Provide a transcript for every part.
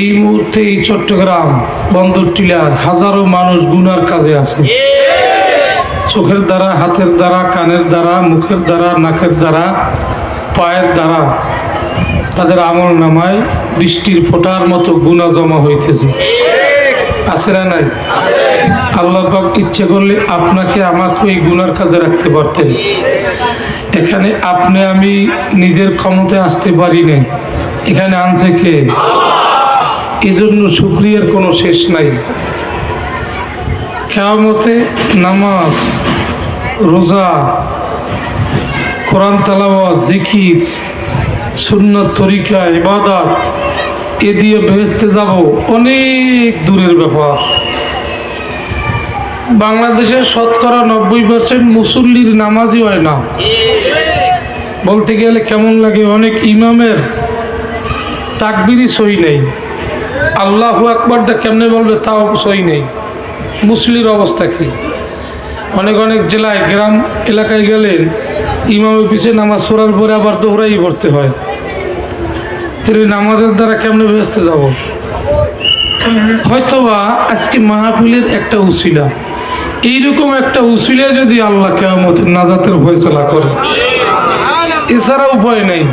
এই মুহূর্তে এই চট্টগ্রাম বন্দর টিলার হাজারো মানুষ গুনার কাজে আছে। চোখের দ্বারা, হাতের দ্বারা, কানের দ্বারা, মুখের দ্বারা, নাকের দ্বারা, পায়ের দ্বারা তাদের আমল নামায় বৃষ্টির ফোঁটার মতো গুনাহ জমা হইতেছে। আছে না নাই? আল্লাহ পাক ইচ্ছে করলে আপনাকে আমাকে এই গুনার কাজে রাখতে পারতেন। এখানে আপনি আমি নিজের ক্ষমতায় আসতে পারি না, এখানে আনছে কে? এজন্য শুকরিয়ার কোনো শেষ নাই। কিয়ামতে নামাজ, রোজা, কোরআন তেলাওয়াত, জিকির, সুন্নত, তরিকা, ইবাদত এ দিয়ে বেহেশতে যাব অনেক দূরের ব্যাপার। বাংলাদেশের শতকরা 90% মুসল্লির নামাজই হয় না। বলতে গেলে কেমন লাগে, অনেক ইমামের তাকবীরই সই নেই, আল্লাহু আকবারটা কেমনে বলবে তাও সই নেই। মুসল্লির অবস্থা কি? অনেক অনেক জেলায়, গ্রাম এলাকায় গেলেন ইমামের পিছিয়ে নামাজ পড়ার পরে আবার দোহরাই পড়তে হয়। তিনি নামাজের দ্বারা কেমনে বেহেশতে যাব? হয়তোবা আজকে মাহফিলের একটা উসিলা, এইরকম একটা উসিলা যদি আল্লাহ কিয়ামতের নাজাতের ফয়সালা করে, এছাড়া উপায় নেই।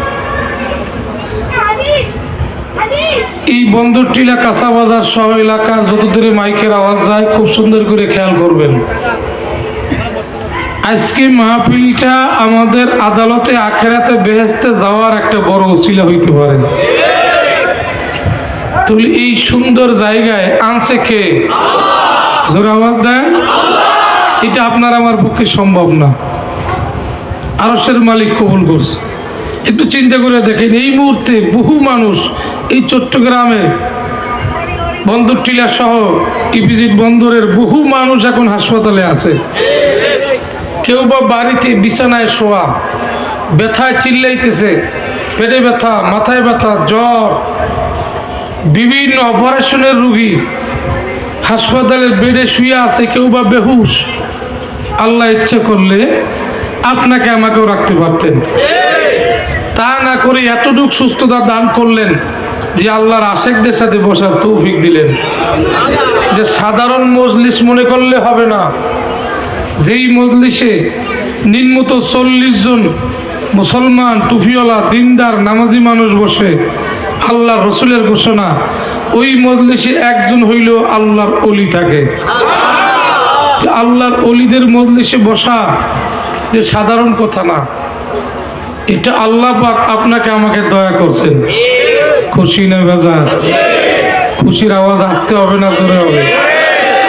এই বন্দর টিলা, কাঁচা বাজার সহ এলাকা যত দূরে মাইকের আওয়াজ যায় খুব সুন্দর করে খেয়াল করবেন। আজকে মাহফিলটা আমাদের আদালতে আখেরাতে বেহেশতে যাওয়ার একটা বড় উসিলা হইতে পারে। তাহলে এই সুন্দর জায়গায় আনছে কে? জোরে আওয়াজ দেন। এটা আপনার আমার পক্ষে সম্ভব না, আরশের মালিক কবুল করছে। একটু চিন্তা করে দেখেন, এই মুহূর্তে বহু মানুষ এই চট্টগ্রামে বন্দর টিলা সহ ইপিজেড বন্দরের বহু মানুষ এখন হাসপাতালে আছে। কেউ বা বাড়িতে বিছানায় শোয়া, ব্যথায় চিল্লাইতেছে, পেটে ব্যথা, মাথায় ব্যথা, জ্বর, বিভিন্ন অপারেশনের রোগী হাসপাতালের বেডে শুয়ে আছে, কেউ বা বেহুশ। আল্লাহ ইচ্ছে করলে আপনাকে আমাকেও রাখতে পারতেন, তা না করে এতটুকু সুস্থতা দান করলেন যে আল্লাহর আশেকদের সাথে বসার তৌফিক দিলেন। যে সাধারণ মজলিস মনে করলে হবে না, যেই মজলিসে নিম্নত 40 জন মুসলমান, টুপিওয়ালা, দিনদার, নামাজি মানুষ বসে, আল্লাহর রসুলের ঘোষণা, ওই মজলিসে একজন হইল আল্লাহর অলি থাকে। আল্লাহর অলিদের মজলিসে বসা যে সাধারণ কথা না, এটা আল্লাহ পাক আপনাকে আমাকে দয়া করছেন। খুশি না বাজার? খুশির আওয়াজ আসতে হবে না জোরে হবে?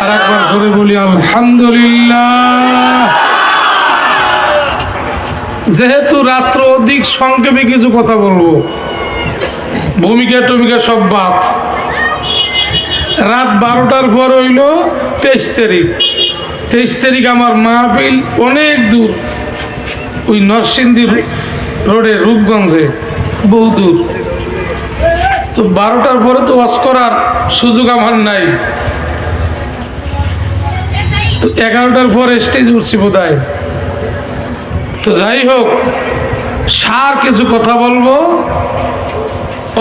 আর একবার জোরে বলি আলহামদুলিল্লাহ। যেহেতু রাত্র অধিক, সংক্ষেপে কিছু কথা বলবো, ভূমিকা টমিকা সব বাদ। রাত 12টার পর হইল 23 তারিখ। 23 তারিখ আমার মাহফিল অনেক দূর, ওই নরসিংদী রোডে, রূপগঞ্জে, বহু দূর। তো 12টার পরে তো ওয়াজ করার সুযোগ আমার নাই। তো 11টার পরে স্টেজ উঠছি বোধহয়। তো যাই হোক, সার কিছু কথা বলবো।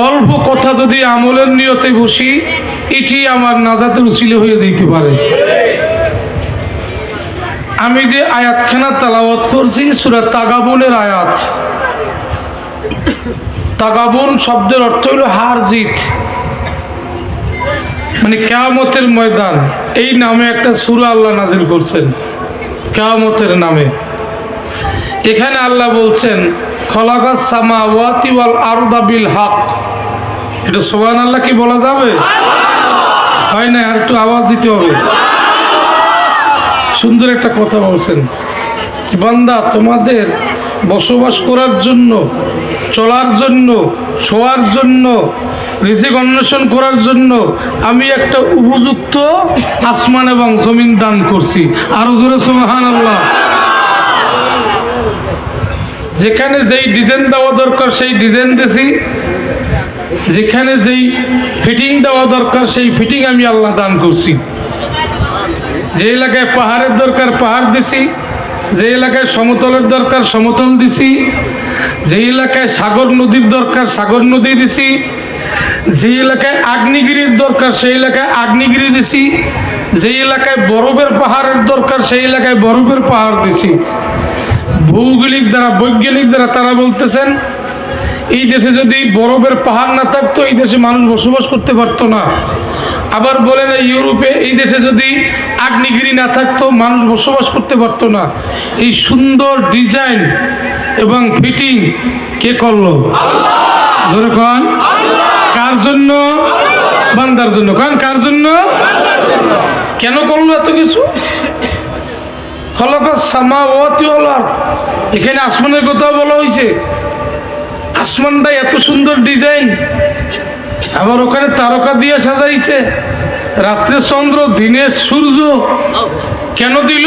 অল্প কথা যদি আমলের নিয়তে বসি, এটি আমার নাজাতের উসিলা হয়ে দিতে পারে। আমি যে আয়াতখানা তেলাওয়াত করছি সূরা তাগাবুনের আয়াত। তাগাবুন শব্দের অর্থ হলো হার জিত, মানে কিয়ামতের ময়দান। এই নামে একটা সূরা আল্লাহ নাজিল করছেন, কিয়ামতের নামে। এখানে আল্লাহ বলছেন খলাকাস সামাওয়াতি ওয়াল আরদা বিল হক। এটা সুবহানাল্লাহ কি বলা যাবে? হয় না? আর একটু আওয়াজ দিতে হবে। সুন্দর একটা কথা বলছেন, বান্দা তোমাদের বসবাস করার জন্য, চলার জন্য, শোয়ার জন্য, রিজিক অন্বেষণ করার জন্য আমি একটা উপযুক্ত আসমান এবং জমিন দান করছি। আরো জোরে সুবহানাল্লাহ। যেখানে যেই ডিজাইন দেওয়া দরকার সেই ডিজাইন দিছি, যেখানে যেই ফিটিং দেওয়া দরকার সেই ফিটিং আমি আল্লাহ দান করছি। যে এলাকায় পাহাড়ের দরকার পাহাড় দিছি, যে এলাকায় সমতলের দরকার সমতল দিছি, যে এলাকায় সাগর নদীর দরকার সাগর নদী দিছি, যে এলাকায় আগ্নেয়গিরির দরকার সেই এলাকায় আগ্নেয়গিরি দিছি, যে এলাকায় বরফের পাহাড়ের দরকার সেই এলাকায় বরফের পাহাড় দিছি। ভৌগোলিক যারা বৈজ্ঞানিক যারা তারা বলতেছেন এই দেশে যদি বরফের পাহাড় না থাকতো এই দেশে মানুষ বসবাস করতে পারতো না। আবার বলেন ইউরোপে এই দেশে যদি আগ্নেয়গিরি না থাকতো মানুষ বসবাস করতে পারতো না। এই সুন্দর ডিজাইন এবং ফিটিং কে করলো? জোরে কোন কার জন্য? বান্দার জন্য। কোন কার জন্য? কেন করলো এত কিছু? খলাকাস সামাওয়াতি ওয়াল আরদ, এখানে আসমানের কথা বলা হয়েছে। আসমানটা এত সুন্দর ডিজাইন, আবার ওখানে তারকা দিয়ে সাজাইছে, রাত্রে চন্দ্র দিনে সূর্য। কেন দিল?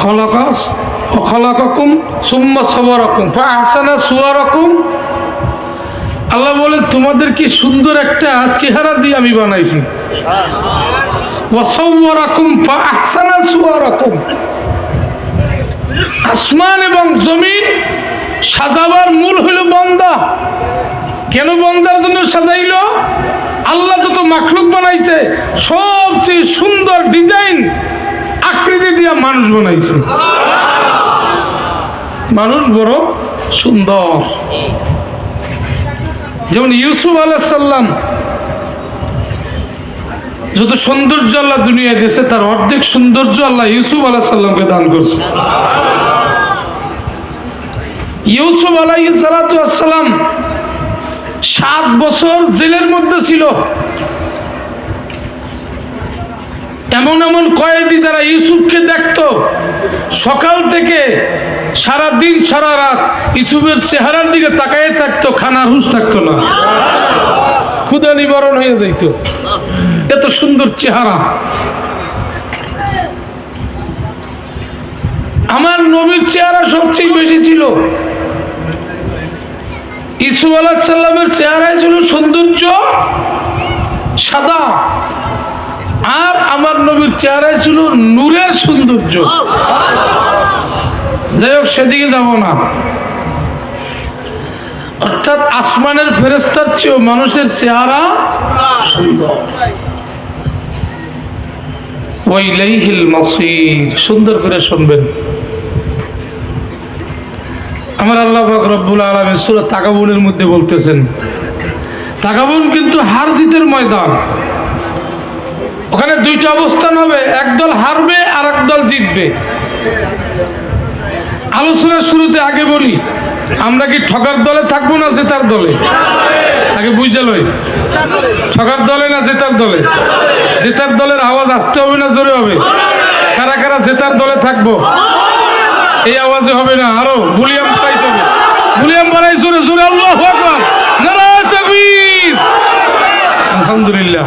খলাকাস ও খলাকাকুম সুম্মা সাওয়ারাকুম ফাআহসানা সুওয়ারাকুম। আল্লাহ বলে তোমাদের কি সুন্দর একটা চেহারা দিয়ে আমি বানাইছি। ওয়া সাওয়ারাকুম ফাআহসানা সুওয়ারাকুম। আসমান এবং জমিন সাজাবার মূল হলো বান্দা। কেন বান্দার জন্য সাজাইলো? আল্লাহ যত মাখলুক বানাইছে সবচেয়ে সুন্দর ডিজাইন আকৃতি দিয়া মানুষ বানাইছে। মানুষ বড় সুন্দর। যেমন ইউসুফ আলাইহিস সালাম যত সৌন্দর্য আল্লাহ দুনিয়ায় দিয়েছে তার অর্ধেক সৌন্দর্য আল্লাহ ইউসুফ আলাইহিস সালামকে দান করছে। ইউসুফ আলাইহিস সালাতু ওয়াস সালাম 7 বছর জেলের মধ্যে ছিল। এমন এমন কয়েদি যারা ইউসুফকে দেখতো সকাল থেকে সারা দিন সারা রাত ইউসুফের চেহারার দিকে তাকায় থাকতো, খানার হুঁশ থাকতো না, ক্ষুধা নিবারণ হয়ে যাইত। এত সুন্দর চেহারা। আমার নবীর চেহারা সবচেয়ে বেশি ছিল। ইউসুফ আলাইহিস সালামের চেহারায় ছিল সৌন্দর্য সাদা, আর আমার নবীর চেহারায় ছিল নূরের সৌন্দর্য। যাই হোক, সেদিকে যাব না। অর্থাৎ আসমানের ফেরেশতার চেয়েও মানুষের চেহারা সুন্দর। ওয়াইলাইহিল মাসির। সুন্দর করে শুনবেন। আমার আল্লাহ পাক রব্বুল আলামিন সূরা তাকাবুনের মধ্যে বলতেছেন, তাকাবুন কিন্তু হার জিতের ময়দান। ওখানে দুইটা অবস্থান হবে, একদল হারবে আর একদল জিতবে। আলোচনার শুরুতে আগে বলি, আমরা কি ঠকার দলে থাকবো না জেতার দলে? আগে বুঝে লই, ঠকার দলে না জেতার দলে? জেতার দলের আওয়াজ আসতে হবে না জোরে হবে? কারা কারা জেতার দলে থাকবো? এই আওয়াজে হবে না, আরো ভলিউম পাইতে হবে। ভলিউম বাড়াই জোরে জোরে, আল্লাহু আকবার, নারায়ে তাকবীর। আলহামদুলিল্লাহ।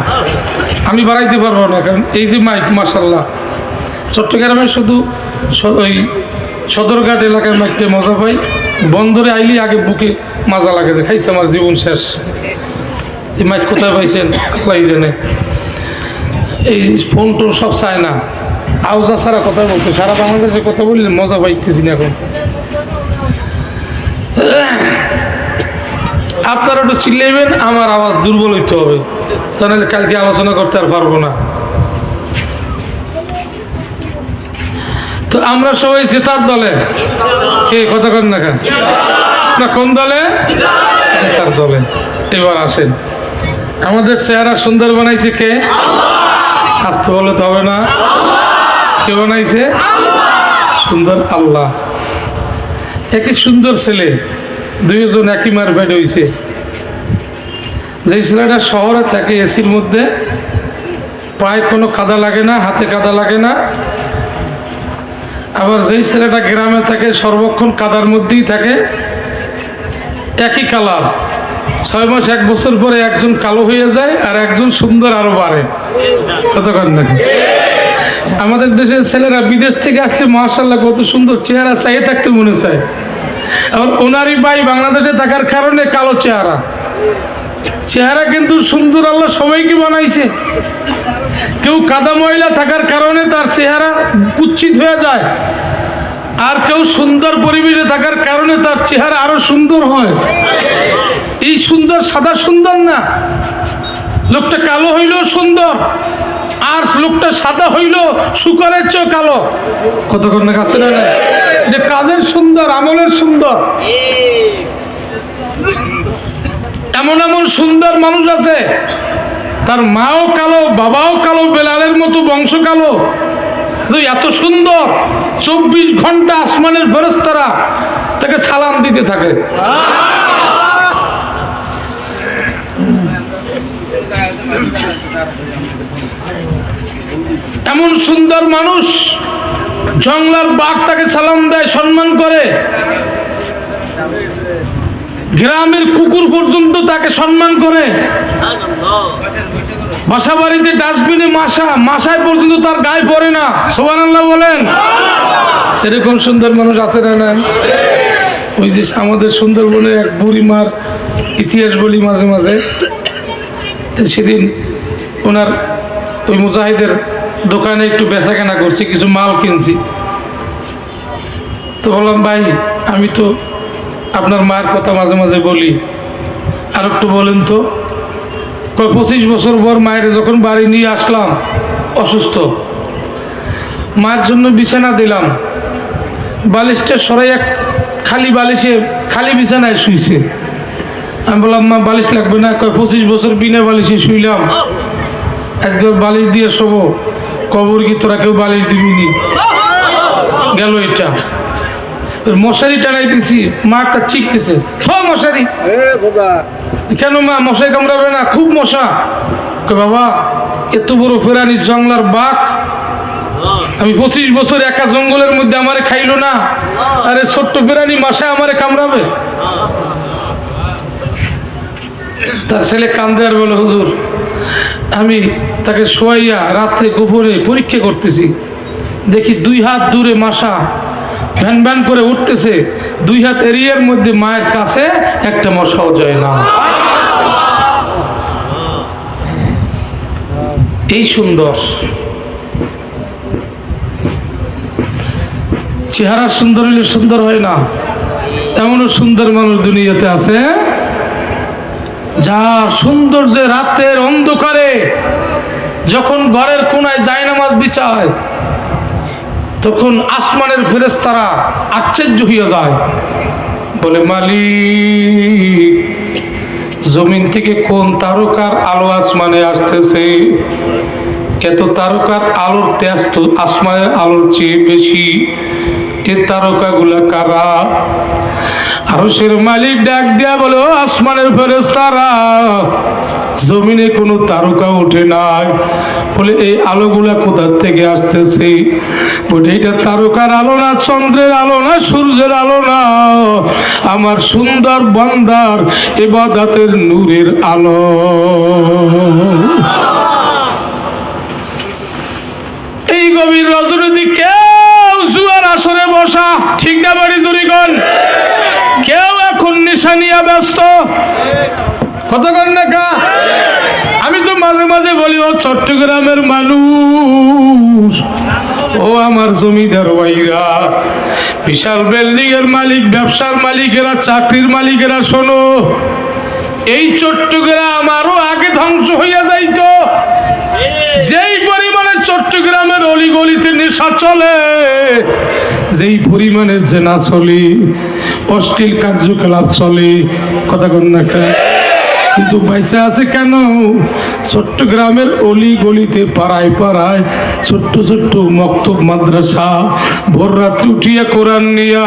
আমি বাড়াইতে পারবো না, কারণ এই যে মাইক মাশাআল্লাহ চট্টগ্রামে শুধু ওই সদরঘাট এলাকায় মাইকটা মজা পাই, বন্দরে আইলি আগে বুকে মাজা লাগে যে খাইছে আমার জীবন শেষ। এই মাইক কোথায় পাইছেন আল্লাহই জানে। এই ফোন টোন সব চায় না, আওজা সারা কথা বলতে, সারা বাংলাদেশে কথা বললে মজা পাইতেছি না এখন। আপনারা একটু চিল্লাইবেন, আমার আওয়াজ দুর্বল হইতে হবে, তাহলে কালকে আলোচনা করতে আর পারবো না। তো আমরা সবাই জেতার দলে। কে কথা কন না কেন? না কোন দলে? জেতার দলে। এবার আসেন, আমাদের চেহারা সুন্দর বানাইছে কে? আসতে বলে তো হবে না। কে বানাইছে? সুন্দর আল্লাহ। একই সুন্দর ছেলে, দুইজন একই মার বেড হয়েছে। যে ছেলেটা শহরে থাকে এসির মধ্যে, পায়ে কোনো কাদা লাগে না, হাতে কাদা লাগে না। আবার যেই ছেলেটা গ্রামে থাকে সর্বক্ষণ কাদার মধ্যেই থাকে, একই কালার। 6 মাস 1 বছর পরে একজন কালো হয়ে যায় আর একজন সুন্দর আরো বাড়ে। কতক্ষণ নাকি? আমাদের দেশের ছেলেরা বিদেশ থেকে আসলে মাশাআল্লাহ কত সুন্দর চেহারা, চাইয়ে থাকতে মনে চায়। আবার ওনারই ভাই বাংলাদেশে থাকার কারণে কালো চেহারা। চেহারা কিন্তু সুন্দর আল্লাহ সবাইকে বানাইছে। কেউ কাদা ময়লা থাকার কারণে তার চেহারা কুৎসিত হয়ে যায়, আর কেউ সুন্দর পরিবেশে থাকার কারণে তার চেহারা আরো সুন্দর হয়। এই সুন্দর সাদা সুন্দর না, লোকটা কালো হইলেও সুন্দর, আর লোকটা সাদা হইল শুকরের চেয়েও কালো। কতক্ষণ না কাছে না, এটা কাজের সুন্দর, আমলের সুন্দর। এমন এমন সুন্দর মানুষ আছে, তার মাও কালো, বাবাও কালো, বেলালের মতো বংশ কালো, এত সুন্দর 24 ঘন্টা আসমানের ফেরেশতারা তাকে সালাম দিতে থাকে। এমন সুন্দর মানুষ, জঙ্গলার বাঘ তাকে সালাম দেয়, সম্মান করে। গ্রামের কুকুর পর্যন্ত তাকে সম্মান করে। বাসা বাড়িতে ডাস্টবিনে মাসায় পর্যন্ত তার গায়ে পড়ে না। সুবহানাল্লাহ বলেন। এরকম সুন্দর মানুষ আছে না নাই? ওই যে আমাদের সুন্দরবনে এক বুড়িমার ইতিহাস বলি মাঝে মাঝে। সেদিন ওনার ওই মুজাহিদের দোকানে একটু বেচা কেনা করছি, কিছু মাল কিনছি। তো বললাম, ভাই আমি তো আপনার মায়ের কথা মাঝে মাঝে বলি, আর একটু বলেন তো। 25 বছর পর মায়ের যখন বাড়ি নিয়ে আসলাম অসুস্থ, মায়ের জন্য বিছানা দিলাম, বালিশটা সরাই এক খালি বালিশে খালি বিছানায় শুইছে। আমি বললাম, মা বালিশ লাগবে না। 25 বছর বিনা বালিশে শুইলাম, আজকে বালিশ দিয়ে শোবো। কবর কি তোরা কেউ বালিশ দিবিনি? গেল এটা। মশারি টানাই দিছি, মা একটা চিকতেছে, মশারি কেন মা? মশাই কামড়াবে না, খুব মশা। বাবা এত বড় ফেরানি জঙ্গলার বাঘ, আমি 25 বছর একা জঙ্গলের মধ্যে আমারে খাইলো না, আরে ছোট্ট ফেরানি মশা আমারে কামড়াবে? তার ছেলে কান্দে আর বলে, হুজুর আমি তাকে শোয়াইয়া রাত্রে গোপনে পরীক্ষা করতেছি, দেখি 2 হাত দূরে মশা ভ্যান ভ্যান করে উঠতেছে, 2 হাত এরিয়ার মধ্যে মায়ের কাছে একটা মশাও যায় না। এই সুন্দর চেহারা সুন্দর হইলে সুন্দর হয় না, এমনও সুন্দর মানুষ দুনিয়াতে আছে যার সৌন্দর্যে রাতের অন্ধকারে যখন ঘরের কোনায় জায়নামাজ বিছায়, তখন আসমানের ফেরেশতারা আশ্চর্য হয়ে যায়, বলে মালিক জমিন থেকে কোন তারকার আলো আসমানে আসতেছে? এত তারকার আলোর তেজ তো আসমানের আলোর চেয়ে বেশি, এ তারকাগুলা কারা? আরশের মালিক ডাক দিয়া বলে, ও আসমানের ফেরেশতারা, জমিনে কোনো তারকা ওঠে নাই। বলে এই আলোগুলা কোথা থেকে আসতেছে? বলে এটা তারকার আলো না, চন্দ্রের আলো না, সূর্যের আলো না, আমার সুন্দর বান্দার ইবাদতের নূরের আলো। এই গভীর রজনীতে কেউ জুয়ার আসরে বসা, ঠিক না বাড়ি জুরিগণ? কেউ এখন নেশা নিয়ে ব্যস্ত, কতক্ষণ দেখা। আমি তো মাঝে মাঝে বলি, ও চট্টগ্রামের মানুষ, ও আমার জমিদার ভাইরা, বিশাল বিল্ডিং এর মালিক, ব্যবসার মালিকেরা, চাকরির মালিকেরা, শোনো, এই চট্টগ্রাম আরো আগে ধ্বংস হইয়া যাইতো যেই পরিমাণে চট্টগ্রামের অলিগলিতে নেশা চলে, যেই পরিমাণে জেনা চলে, অশ্লীল কার্যকলাপ চলে, কথা কন না খায়। কিন্তু পয়সা আছে কেন? চট্টগ্রামের অলি গলিতে, পাড়ায় পাড়ায় ছোট্ট ছোট্ট মক্তব মাদ্রাসা, ভোর রাত্রি উঠিয়া কোরআন নিয়া,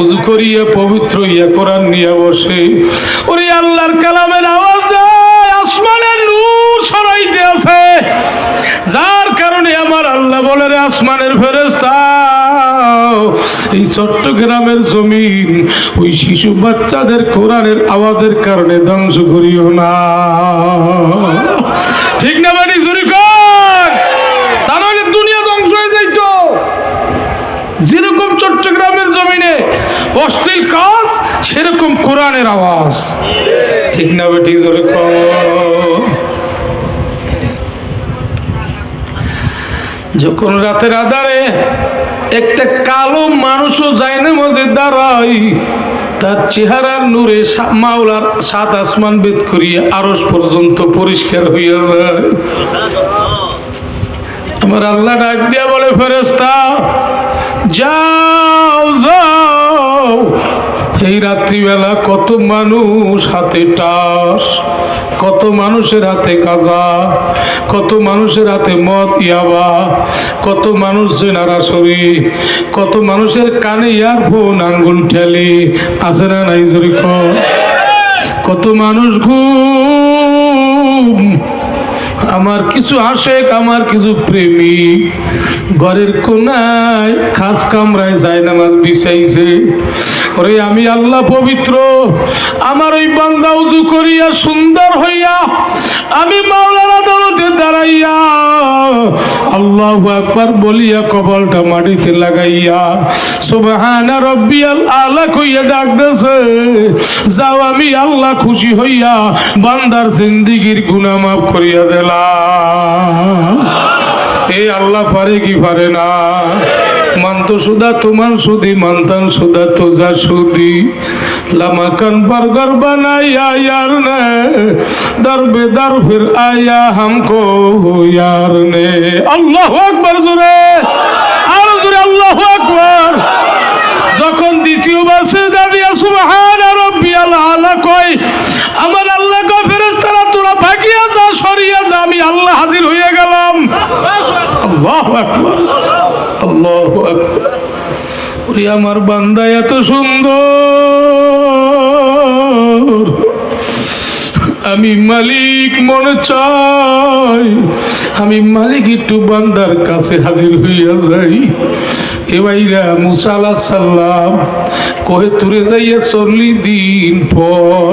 উযু করিয়া পবিত্র হইয়া কোরআন নিয়া বসে। ওরে আল্লাহর কালামের আওয়াজ যায়, আসমানের নূর ছড়াইতে আছে, যার কারণে আমার আল্লাহ বলে, রে আসমানের ফেরেশতা, এই চট্টগ্রামের জমিন ওই শিশু বাচ্চাদের কোরআনের আওয়াজের কারণে ধ্বংস করিও না। ঠিক না বাড়ি জুরি কর? তা নাহলে দুনিয়া ধ্বংস হয়ে যাইত। যেরকম চট্টগ্রামের জমিনে অশ্লীল কাজ, সেরকম কোরআনের আওয়াজ। ঠিক না বেটি জুরি কর? যখন রাতের আধারে একটা কালো মানুষও যায় না মাঝে দাঁড়াই, তার চেহারার নূরে মাওলার সাত আসমান ভেদ করিয়া আরশ পর্যন্ত পরিষ্কার হইয়া যায়। আমার আল্লাহ ডাক দিয়া বলে, ফেরেশতা যাও যাও, এই রাত্রিবেলা কত মানুষ হাতে টাস, কত মানুষের হাতে গাঁজা, কত মানুষের হাতে মদ ইয়াবা, কত মানুষ জেনারাশরি, কত মানুষের কানে ইয়ারফোন আঙ্গুল ঠেলে, আছে না নাই জোরে কর? কত মানুষ ঘুম। আমার কিছু আশেক, আমার কিছু প্রেমিক ঘরের কোনায় খাস কামরায় যায় নামাজ বিছাইছে। ওরে আমি আল্লাহ পবিত্র, আমার ওই বান্দা উযু করিয়া সুন্দর হইয়া আমি মাওলার আদালতে দাঁড়াইয়া আল্লাহু আকবার বলিয়া কপালটা মাটিতে লাগাইয়া সুবহানা রাব্বিয়াল আলা কইয়া ডাক দেছে, যাও আমি আল্লাহ খুশি হইয়া বান্দার জিন্দেগীর গুনাহ মাফ করিয়া দিলাম। এই আল্লাহ পারে কি পারে না? মানতো সুদা তুমান সুদি, মানতান সুদা তোজা সুদি, লামাকান বার্গার বানায়া यार ने दर बेदर फिर आया हमको यार ने। আল্লাহু আকবার জোরে, আর জোরে আল্লাহু আকবার। যখন দ্বিতীয়বার সিজদা দিয়া সুবহানা রাব্বিয়াল আলা কই, আমার আল্লাহ কয় ফেরেশতারা তোরা ভাগিয়া যা, সরিয়া যা, আমি আল্লাহ হাজির হয়ে গেলাম। আল্লাহু আকবার, আল্লাহু আকবার। ওরে আমার বান্দা এত সুন্দর, আমি মালিক মনে চাই আমি মালিক একটু বান্দার কাছে হাজির হইয়া যাই। এ ভাইরা মুসা আলাইহিস সালাম কহে তুরে যাইয়া 40 দিন পর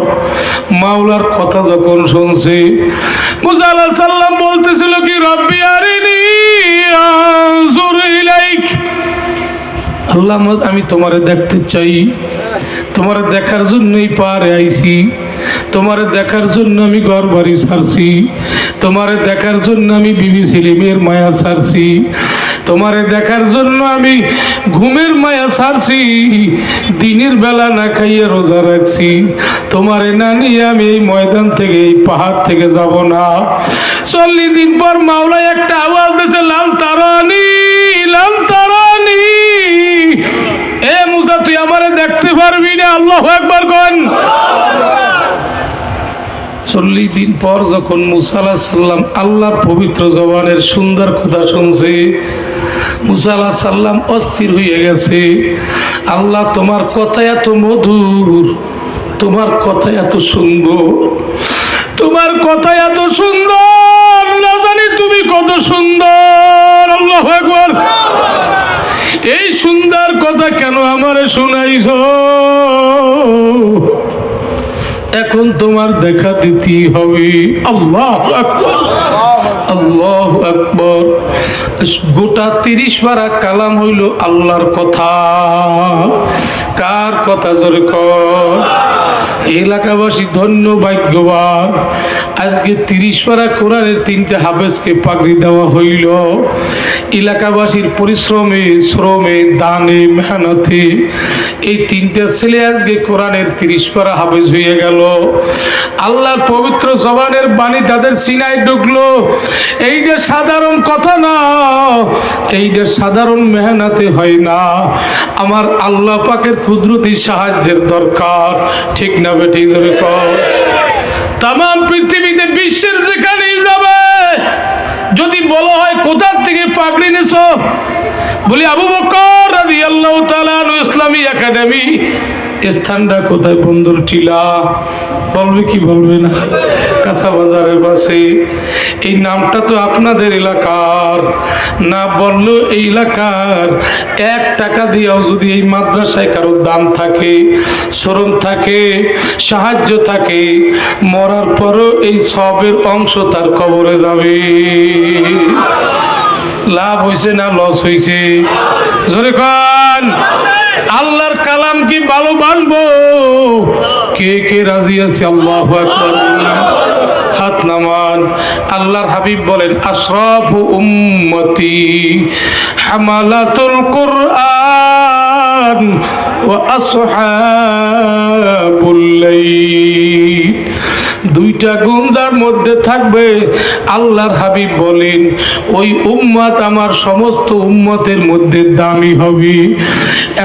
মাওলার কথা যখন শুনছে, মুসা আলাইহিস সালাম বলতেছিল কি, রব্বি আরিনি আনজুর ইলাইক, আল্লাহ আমি তোমারে দেখতে চাই, তোমারে দেখার জন্যই পারে আইছি, তোমারে দেখার জন্য আমি ঘর বাড়ি ছাড়ছি, তোমারে দেখার জন্য আমি বিবি ছেলেমেয়ের মায়া ছাড়ছি, তোমারে দেখার জন্য আমি ঘুমের মায়া ছাড়ছি, দিনের বেলা না খাইয়ে রোজা রাখছি, তোমারে না নিয়ে আমি এই ময়দান থেকে, এই পাহাড় থেকে যাব না। 40 দিন পর মাওলা একটা আওয়াজ দিয়েছে, লান তারানি, লান তারানি। এ মুসা তুই আমারে দেখতে পারবি না। আল্লাহু আকবার কোন। 40 দিন পর যখন মুসা আলাইহিস সালাম আল্লাহর পবিত্র জবানের সুন্দর কথা শুনছে, মুসা আলাইহিস সালাম অস্থির হয়ে গেছে। আল্লাহ তোমার কথা এত মধুর, তোমার কথা এত সুন্দর, তোমার কথা এত সুন্দর, না জানি তুমি কত সুন্দর। আল্লাহু আকবার। এই সুন্দর কথা কেন আমারে শুনাইছো? এখন তোমার দেখা দিতেই হবে। আল্লাহু আকবার, আল্লাহু আকবার। গোটা 30 পারা কালাম হইল আল্লাহর কথা। কার কথা জোরে কর? এলাকাবাসী ধন্য ভাগ্যবান, আজকে 30 পারা কোরআনের 3টে হাফেজকে পাগড়ি দেওয়া হইল। এলাকাবাসীর পরিশ্রমে, শ্রমে, দানে, মেহনতে এই 3টা ছেলে আজকে কোরআনের 30 পারা হাফেজ হয়ে গেল। আল্লাহর পবিত্র জবানের বাণী তাদের সিনায় ঢুকলো। এইটা সাধারণ কথা না, এইটা সাধারণ মেহনতে হয় না। আমার আল্লাহ পাকের কুদরতি সাহায্যের দরকার। ঠিক না বেঠিক ধরে কর? তাম পৃথিবীতে বিশ্বের যেখানেই যাবে, যদি বলা হয় কোথা থেকে পাগড়ি নেছো, বলি আবু বকর রাদিয়াল্লাহু তাআলা আনহু ইসলামী একাডেমি। স্থানটা কোথায়? বন্দর টিলা। বলবে কি বলবে না? কাঁচা বাজারের পাশে। এই নামটা তো আপনাদের এলাকার না, বললো এই এলাকার 1 টাকা দিয়েও যদি এই মাদ্রাসায় কারোর দান থাকে, শ্রম থাকে, সাহায্য থাকে, মরার পরও এই সবের অংশ তার কবরে যাবে। লাভ হয়েছে না লস হয়েছে? জোরে কান। আল্লাহর কালাম কি ভালোবাসবো? কে কে রাজি আছে? আল্লাহু আকবার। হাত নামান। আল্লাহর হাবিব বলেন, আশরাফু উম্মতি হামালাতুল কুরআন وأصحاب الليل। দুইটা গুণ যার মধ্যে থাকবে, আল্লাহর হাবিব বলেন ওই উম্মত আমার সমস্ত উম্মতের মধ্যে দামি হবে।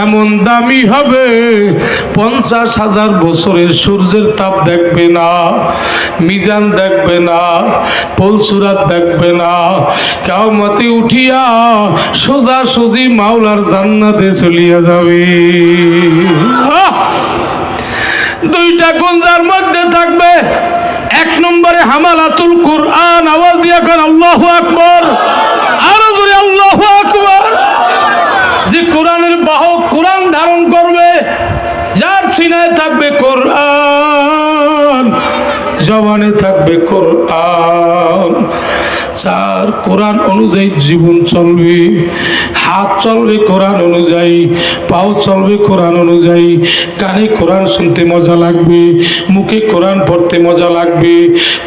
এমন দামি হবে 50,000 বছরের সূর্যের তাপ দেখবে না, মিজান দেখবে না, পলসুরাত দেখবে না। কিয়ামতে উঠিয়া সোজা সুজি মাওলার জান্নাতে চলিয়া যাবে। দুইটা গুণ যার মধ্যে থাকবে, এক নম্বরে হামালাতুল কুরআন। আওয়াজ দিয়ে কর আল্লাহু আকবার, আরো জোরে আল্লাহু আকবার। যে কোরআনের বাহক, কোরআন ধারণ করবে, যার সিনায় থাকবে কোরআন, জবানে থাকবে কোরআন, যার কোরআন অনুযায়ী জীবন চলবে, হাত চলবে কোরআন অনুযায়ী, পাও চলবে কোরআন অনুযায়ী, কানে কোরআন শুনতে মজা লাগবে, মুখে কোরআন পড়তে মজা লাগবে,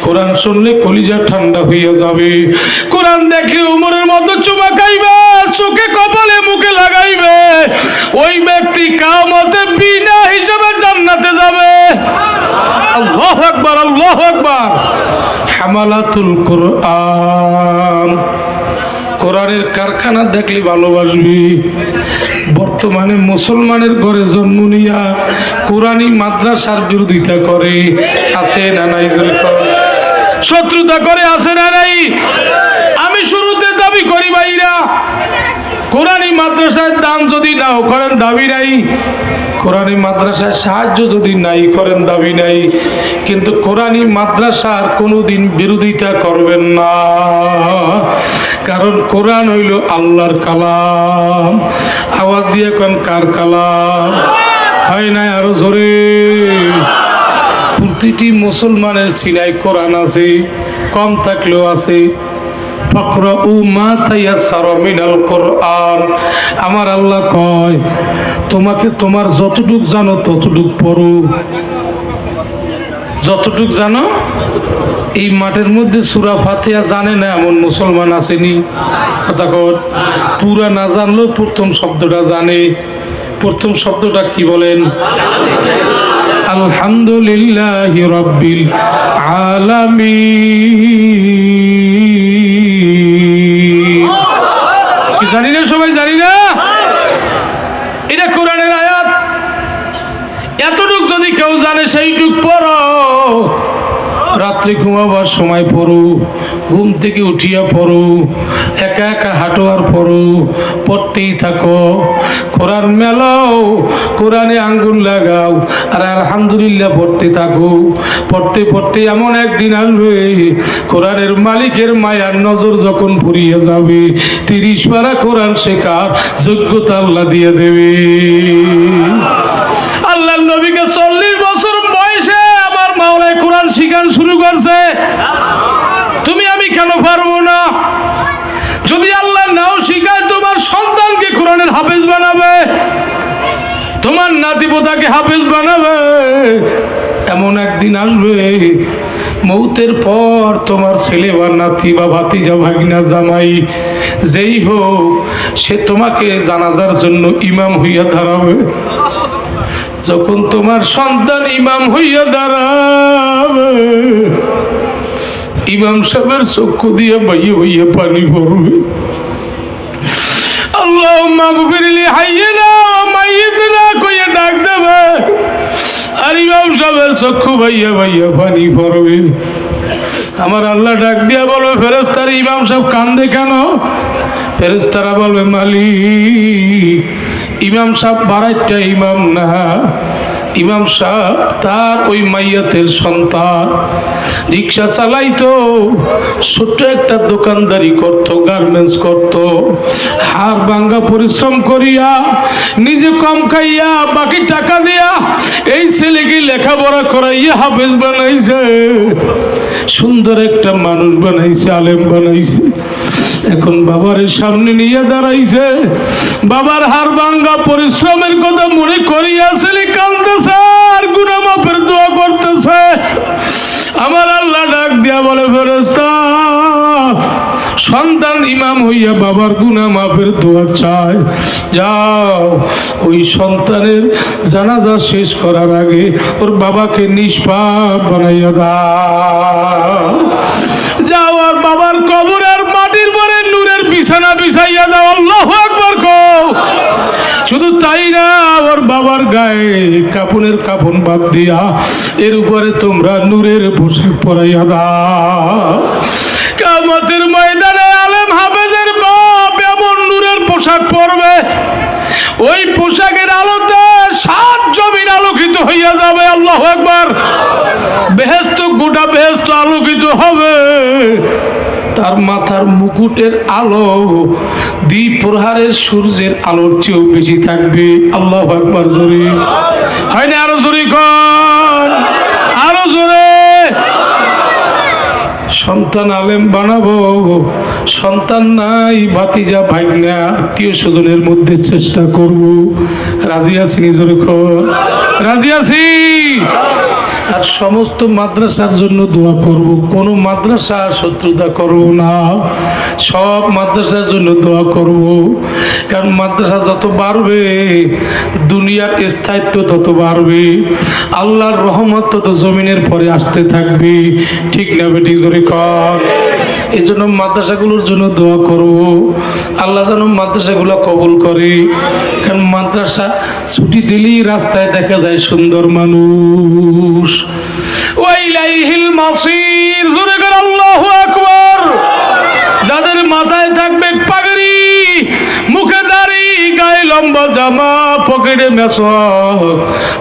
কোরআন শুনলে কলিজা ঠান্ডা হইয়া যাবে, কোরআন দেখলে উমরের মতো চুমা খাইবে, চোখে কপালে মুখে লাগাইবে, ওই ব্যক্তি কিয়ামতে বিনা হিসাবে জান্নাতে যাবে। আল্লাহু আকবার, আল্লাহু আকবার। হামালাতুল কুরআন, কোরআনের কারখানা দেখলে ভালোবাসবি। বর্তমানে মুসলমানের ঘরে জন্ম নিয়া কোরআনী মাদ্রাসার বিরোধিতা করে, আছে না নাই? শত্রুতা করে, আছে না নাই? আমি শুরুতে দাবি করি ভাইরা, কোরআনী মাদ্রাসায় দান যদি নাও করেন দাবি নাই, কোরআনী মাদ্রাসায় সাহায্য যদি নাই করেন দাবি নাই, কিন্তু কোরআনী মাদ্রাসার কোনোদিন বিরোধিতা করবেন না। কারণ কোরআন হইল আল্লাহর কালাম। আওয়াজ দিয়ে কোন কার কালাম? হয় নাই? আরো জোরে। প্রতিটি মুসলমানের সিনায় কোরআন আছে, কম থাকলেও আছে। ফাকরাউ মা তায়াসসারা মিনাল কুরআন। আমার আল্লাহ কয় তোমাকে তোমার যতটুক জানো ততটুক পড়ো, যতটুক জানো। এই মাঠের মধ্যে সূরা ফাতিহা জানে না এমন মুসলমান আসেনি? কথা কর। পুরা না জানলেও প্রথম শব্দটা জানে। প্রথম শব্দটা কি বলেন? আলহামদুলিল্লাহি রাব্বিল আলামিন। কি জানি না? সবাই জানি না? এটা কোরআনের আয়াত। এতটুক যদি কেউ জানে সেইটুক পড়ো। রাত্রে ঘুমাবার সময় পড়ো, ঘুম থেকে উঠিয়া পড়ো, একা একা হাঁটো আর পড়ো, পড়তেই থাকো। কোরআন মেলাও, কোরআনে আঙ্গুল লাগাও, আর আলহামদুলিল্লাহ পড়তে থাকো। পড়তে পড়তে এমন একদিন আসবে কোরআনের মালিকের মায়ার নজর যখন ফুরিয়ে যাবে, 30 পারা কোরআন শেখার যোগ্যতা আল্লাহ দিয়ে দেবে। আল্লাহ নবীকে 40 বছর বয়সে আমার মাওলায় কোরআন শিখান শুরু করছে। তুমি আমি কেন পারবো না? যদি আল্লাহ নাও শিখায়, তোমার সন্তানকে কোরআনের হাফেজ বানাবে, তোমার নাতিপোতাকে হাফেজ বানাবে। এমন একদিন আসবে মৌতের পর তোমার ছেলে বা নাতি বা ভাতিজা ভাগিনা জামাই যেই হোক, সে তোমাকে জানাজার জন্য ইমাম হইয়া দাঁড়াবে। যখন তোমার সন্তান ইমাম হইয়া দাঁড়াবে, ইমাম সাহেবের চক্ষু দিয়ে বাইয়ে বাইয়ে পানি পড়বে। আল্লাহুম্মা গফিরলি হাইয়িনা ওয়া মাইয়িতিনা কইয়া ডাক দেবে, আর ইমাম সাহেবের চক্ষু বাইয়ে বাইয়ে পানি পড়বে। আমার আল্লাহ ডাক দিয়া বলবে, ফেরেশতারা ইমাম সাহেব কান্দে কেন? ফেরেশতারা বলবে, মালিক, ইমাম সাহেব বাড়াইটা ইমাম না, ইমাম সাহেব তার ওই মাইয়াতের সন্তান। রিক্সা চালাইতো, ছোট্ট একটা দোকানদারি করত, গার্মেন্টস করত, হাড় ভাঙ্গা পরিশ্রম করিয়া নিজে কম খাইয়া বাকি টাকা দিয়া এই ছেলেকে লেখাপড়া করাইয়া হাফেজ বানাইছে, সুন্দর একটা মানুষ বানাইছে, আলেম বানাইছে। এখন বাবার সামনে নিয়ে দাঁড়াইছে, বাবার হাড় ভাঙ্গা পরিশ্রমের কথা মনে করিয়া ছেলে কাঁদতেছে আর গুনাহ মাফের দোয়া করতেছে। আমার আল্লাহ ডাক দিয়া বলে, ফেরেশতা সন্তান ইমাম হইয়া বাবার গুনাহ মাফের দোয়া চায়, যাও ওই সন্তানের জানাজা শেষ করার আগে ওর বাবাকে নিষ্পাপ বানাইয়া দাও। যাও আর বাবার কবরের মাটির পরে নূরের বিছানা বিছাইয়া দাও। আল্লাহু আকবার কও। শুধু তাই না, ওর বাবার গায়ে কাপনের কাপন বাদ দিয়া এর উপরে তোমরা নূরের পোশাক পরাইয়া দাও। কিয়ামতের ময়দানে আলেম হাফেজের বাপ এমন নূরের পোশাক পরবে, ওই পোশাকের আলোতে সাত জমিন আলোকিত হইয়া যাবে। আল্লাহু আকবার। বেহেশত, গোটা বেহেশত আলোকিত হবে। তার মাথার মুকুটের আলো দ্বিপ্রহরের সূর্যের আলোর চেয়েও বেশি থাকবে। আল্লাহু আকবার। জোরে হয় না? আরো জোরে কোন, আরো জোরে। সন্তান আলেম বানাবো, সন্তান নাই ভাতিজা ভাইগনা আত্মীয় স্বজনের মধ্যে চেষ্টা করব। রাজি আছি? নিজের খবর রাজি আছি। আর সমস্ত মাদ্রাসার জন্য দোয়া করব, কোন মাদ্রাসা শত্রুতা করব না, সব মাদ্রাসার জন্য দোয়া করব। কারণ মাদ্রাসা যত বাড়বে দুনিয়ার স্থায়িত্ব তত বাড়বে, আল্লাহর রহমত তত জমিনের পরে আসতে থাকবে। ঠিক না বেটি? জোরে কর। এই জন্য মাদ্রাসাগুলোর জন্য দোয়া করব, আল্লাহ যেন মাদ্রাসাগুলো কবুল করে। কারণ মাদ্রাসা ছুটি দিলেই রাস্তায় দেখা যায় সুন্দর মানুষ। ওয়াইলাইহিল মাসির। জোরে কর আল্লাহু আকবার। যাদের মাথায় থাকবে পাগড়ি, মুখে দাড়ি, গায়ে লম্বা জামা, পকেটে মেসওয়াক,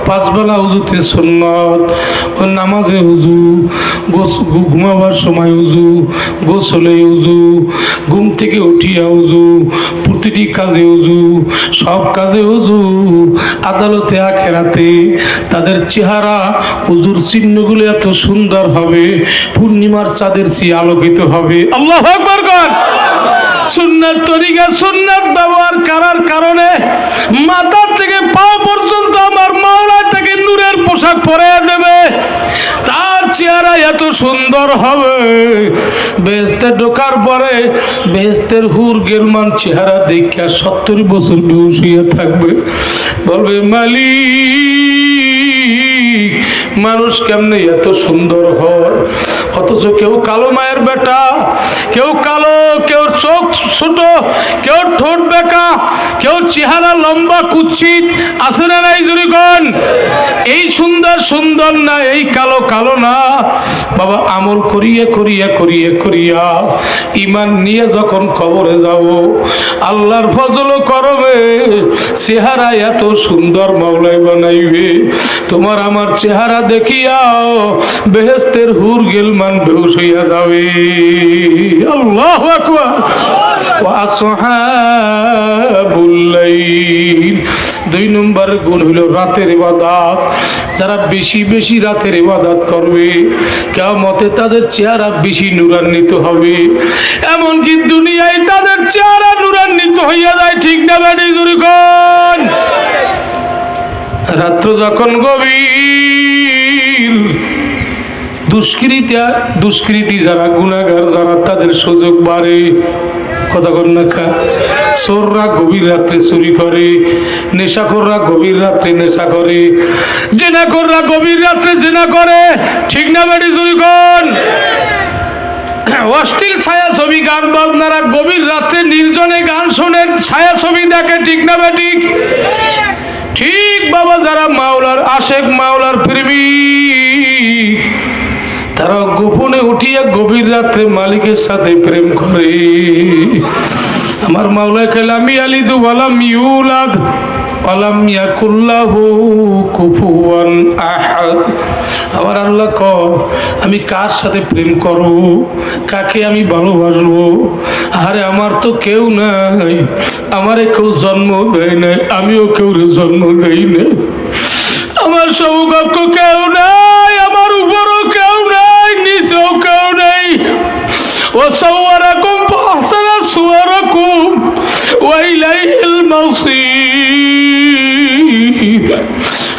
পাঁচ বেলা উযুতে সুন্নাত, ও নামাজে উযু, ঘুমাবার সময় উযু, গোসলে উযু, ঘুম থেকে উঠিয়া উযু, প্রতিটি কাজে উযু, সব কাজে উযু, আদালতে আখেরাতে তাদের চেহারা উযুর চিহ্নগুলো এত সুন্দর হবে, পূর্ণিমার চাঁদের চেয়ে আলোকিত হবে। আল্লাহু আকবার কর। সুন্নাত তরিকা, সুন্নাত ব্যবহার করার কারণে মাথা থেকে পা পর্যন্ত আমার মাওলা থেকে নূরের পোশাক পরিয়ে দেবে। তার চেহারা এত সুন্দর হবে, বেহেশতে ঢোকার পরে বেহেশতের হুর গেলমান চেহারা দেখে 70 বছর বেহুশ হইয়া থাকবে। বলবে, মালিক, মানুষ কেমনে এত সুন্দর হয়? অথচ কেউ কালো মায়ের বেটা, কেউ কালো, কেউ চোখ ছোট, কেউ ঠোঁট বেঁকা, কেউ চেহারা লম্বা কুৎসিত। আছে না নাই? জোরে কোন। এই সুন্দর সুন্দর না, এই কালো কালো না। বাবা আমল করিয়া করিয়া করিয়া করিয়া ইমান নিয়ে যখন কবরে যাব, আল্লাহর ফজল করবে, চেহারা এত সুন্দর মাওলাই বানাইবে, তোমার আমার চেহারা দেখিয়াও বেহেশতের হুর গেলমান বেহুশ হইয়া যাবে। আল্লাহু আকবার। ওয়া আসহাবুল লাইল। 2 নম্বর গুণ হলো রাতের ইবাদত। যারা বেশি বেশি রাতের ইবাদত করবে, কিয়ামতে তাদের চেহারা বেশি নূরান্বিত হবে। এমনকি দুনিয়ায় তাদের চেহারা নূরান্বিত হইয়া যায়। ঠিক না বেটি? জোরে কোন। রাত্র যখন গভীর, দুষ্কৃতি যারা, গুনাহগার যারা, তাদের সুযোগ বাড়ে। কথা কর না খা। চোররা গভীর রাত্রে চুরি করে, নেশাখোররা গভীর রাত্রে নেশা করে, জেনাখোররা গভীর রাত্রে জেনা করে। ঠিক না বেটি? চুরি কর। অশ্লীল ছায়া ছবি, গান বাজনারা গভীর রাত্রে নির্জনে গান শোনে, ছায়া ছবি দেখে। ঠিক না বেটি? ঠিক বাবা। যারা মাওলার আশেক, মাওলার প্রেমিক, তারা গোপনে উঠিয়া গভীর রাত্রে মালিকের সাথে প্রেম করে। আমার মাওলা কালামি আলিদু ওয়ালাম ইউলাদ ওয়ালাম ইয়াকুল লাহু কুফুয়ান আহাদ। আমার আল্লাহ কর, আমি কার সাথে প্রেম করব, কাকে আমি ভালোবাসবো? আরে আমার তো কেউ নাই, আমারে কেউ জন্ম দেয় নাই, আমিও কেউ জন্ম দেই না। আমার সমকক্ষ কেউ নাই, আমার উপরও কেউ নাই, নিচেও কেউ নাই। ও সাওয়ারাকুম ফাহসানা সুওয়ারাকুম ওয়া ইলাইহিল মাসির।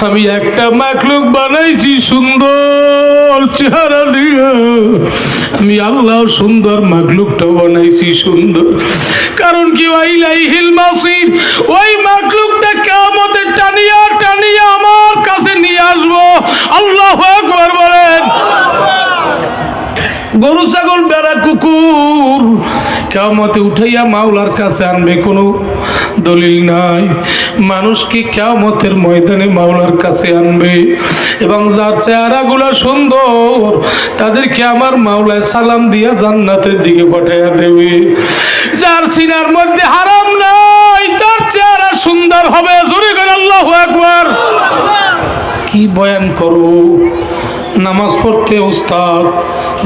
আমি একটা মাখলুক বানাইছি সুন্দর চেহারা দিয়ে, আমি আল্লাহ সুন্দর মাখলুকটা বানাইছি সুন্দর। কারণ কি ওয়াইলাইহিল মাসির, ওই মাখলুকটা কিয়ামতে টানিয়া টানিয়া আমার কাছে নিয়ে আসবো। আল্লাহু আকবার বলেন। গরু ছাগল বেড়া কুকুর কিয়ামতে উঠাইয়া মাওলার কাছে আনবে, কোনো দলিল নাই। মানুষকে কিয়ামতের ময়দানে মাওলার কাছে আনবে, এবং যার চেহারাগুলো সুন্দর তাদেরকে আমার মাওলায় সালাম দিয়া জান্নাতের দিকে পাঠাইয়া দেবে। যার সিনার মধ্যে হারাম নাই তার চেহারা সুন্দর হবে। জোরে করে আল্লাহু আকবার। কি বয়ান করো, নামাজ পড়তে ওস্তাদ,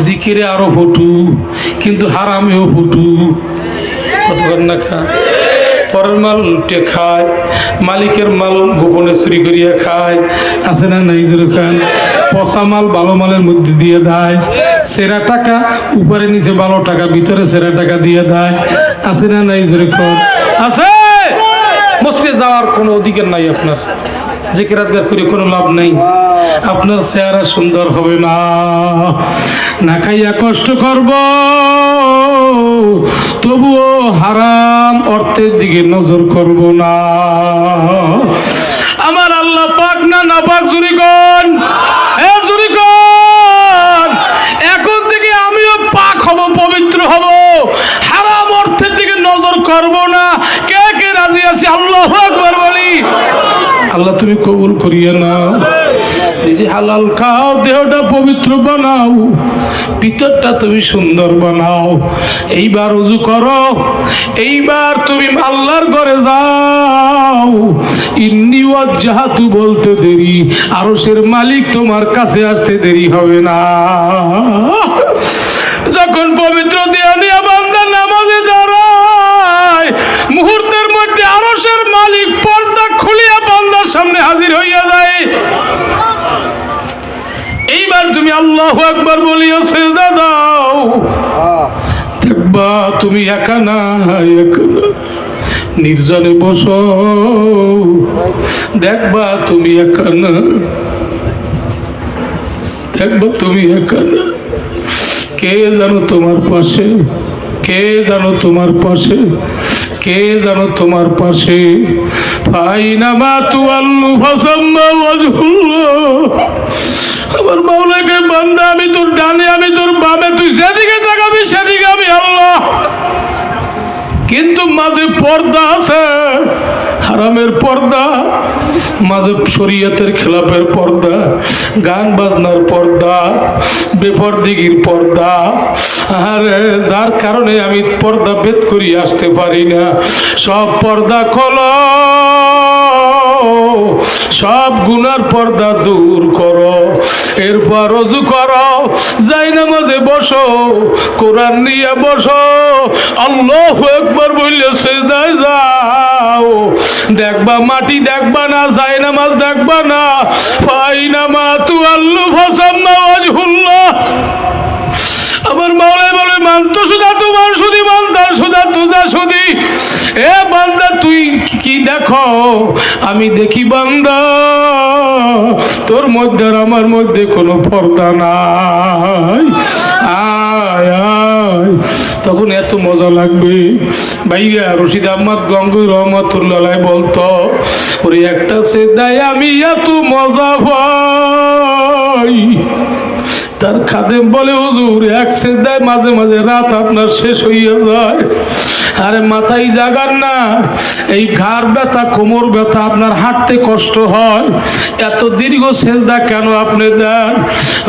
জিকিরে আরো ফুটু, কিন্তু হারামেও ফুটু। না খায়, পরের মাল লুটে খায়, মালিকের মাল গোপনে চুরি করিয়া খায়, আছে না নাই? যেরকম পচা মাল ভালো মালের মধ্যে দিয়ে দেয়, সেরা টাকা উপরে নিচে ভালো টাকা, ভিতরে সেরা টাকা দিয়ে দেয়, আছে না নাই? যেরকম আছে। মসজিদে যাওয়ার কোনো অধিকার নাই আপনার, জিকির আজকার করে কোনো লাভ নাই, আপনার চেহারা সুন্দর হবে না। না খাইয়া কষ্ট করব, তবুও হারাম অর্থের দিকে নজর করব না। আমার আল্লাহ পাক না নাপাক? চুরি কর, চুরি কর। এখন থেকে আমিও পাক হব, পবিত্র হব, হারাম অর্থের দিকে নজর করব না। কে কে রাজি আছে? আল্লাহু আকবার বলি। আল্লাহ তুমি কবুল করিয়ে নাও। নিজে হালাল খাও, দেহটা পবিত্র বানাও, ভিতরটা তুমি সুন্দর বানাও। এইবার ওযু করো, এইবার তুমি আল্লাহর ঘরে যাও। ইন্নী ওয়াজ্জাহাতু বলতে দেরি, আরশের মালিক তোমার কাছে আসতে দেরি হবে না। যখন পবিত্র দেহ নিয়ে বান্দা নামাজে দাঁড়ায়, মুহূর্তের মধ্যে আরশের মালিক পর্দা খুলিয়া বান্দার সামনে হাজির হইয়া যায়। এইবার তুমি আল্লাহু আকবার বলিয়া সিজদা দাও। দেখবা তুমি একা না, একা না, নির্জনে বসো, দেখবা তুমি একা না, দেখবা তুমি একা না। কে জানো তোমার পাশে, কে জানো তোমার পাশে, কে জানো তোমার পাশে। ফাইনামা তুআল্লু ফাসাম্মা ওয়াজহুল্লাহ। আমার মাওলাকে বান্দা, আমি তোর ডানে, আমি তোর বামে, তুই যেদিকে তাকাবি সেদিকে আমি আল্লাহ। কিন্তু মাঝে পর্দা আছে, হারামের পর্দা, মাঝে শরীয়তের খেলাফের পর্দা, গান বাজনার পর্দা, বেপরদিগির পর্দা। আরে যার কারণে আমি পর্দা ভেদ করি আসতে পারি না। সব পর্দা খোলো, সব গুনার পর্দা দূর করো, এরপর ওযু করো, যাই নামাজে বসো, কোরআন নিয়ে বসো, আল্লাহু আকবার বললে সিজদায় যাও। দেখবা মাটি দেখবা না, যাই নামাজ দেখবা না। ফাইনামা তুআল্লু ফাসাম্মা ওয়াজহুল্লাহ। আমার মাওলাই বলে, মানতো সুদা তোমার সুদি, বান্দার সুদা তুজা সুদি। এ বান্দা তুই কি দেখো? আমি দেখি বান্দা, তোর মধ্যে আর আমার মধ্যে কোনো পর্দা নাই। আয় আয়, তখন এত মজা লাগবে। ভাইয়া রশিদ আহমদ গঙ্গুই রহমতুল্লাহ বলতো, ওরে একটা সিজদায় আমি এত মজা পাই। তার খাদেম বলে, হুজুর এক সিজদায় মাঝে মাঝে রাত আপনার শেষ হইয়া যায়। আরে মাথায় জাগান না, এই ঘাড় ব্যথা, কোমর ব্যথা, আপনার হাঁটতে কষ্ট হয়, এত দীর্ঘ সিজদা কেন আপনি দেন?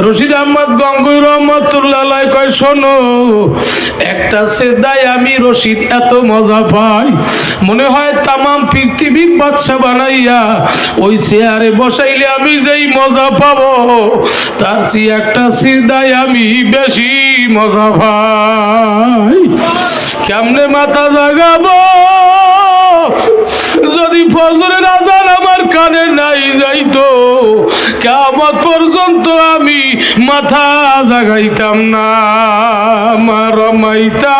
রশিদ আহমদ গঙ্গুই রহমতুল্লাহ কয়, শোনো, একটা সিজদায় আমি রশিদ এত মজা পাই, মনে হয় তামাম পৃথিবীর বাদশা বানাইয়া ওই চেয়ারে বসাইলে আমি যেই মজা পাবো, তার চেয়ে একটা সিজদায় আমি বেশি মজা পাই। কেমনে মাথা জাগাবো যদি ফজরের আযান আমার কানে নাই যাইতো? কিয়ামত পর্যন্ত আমি মাথা জাগাইতাম না। মা রমাইতা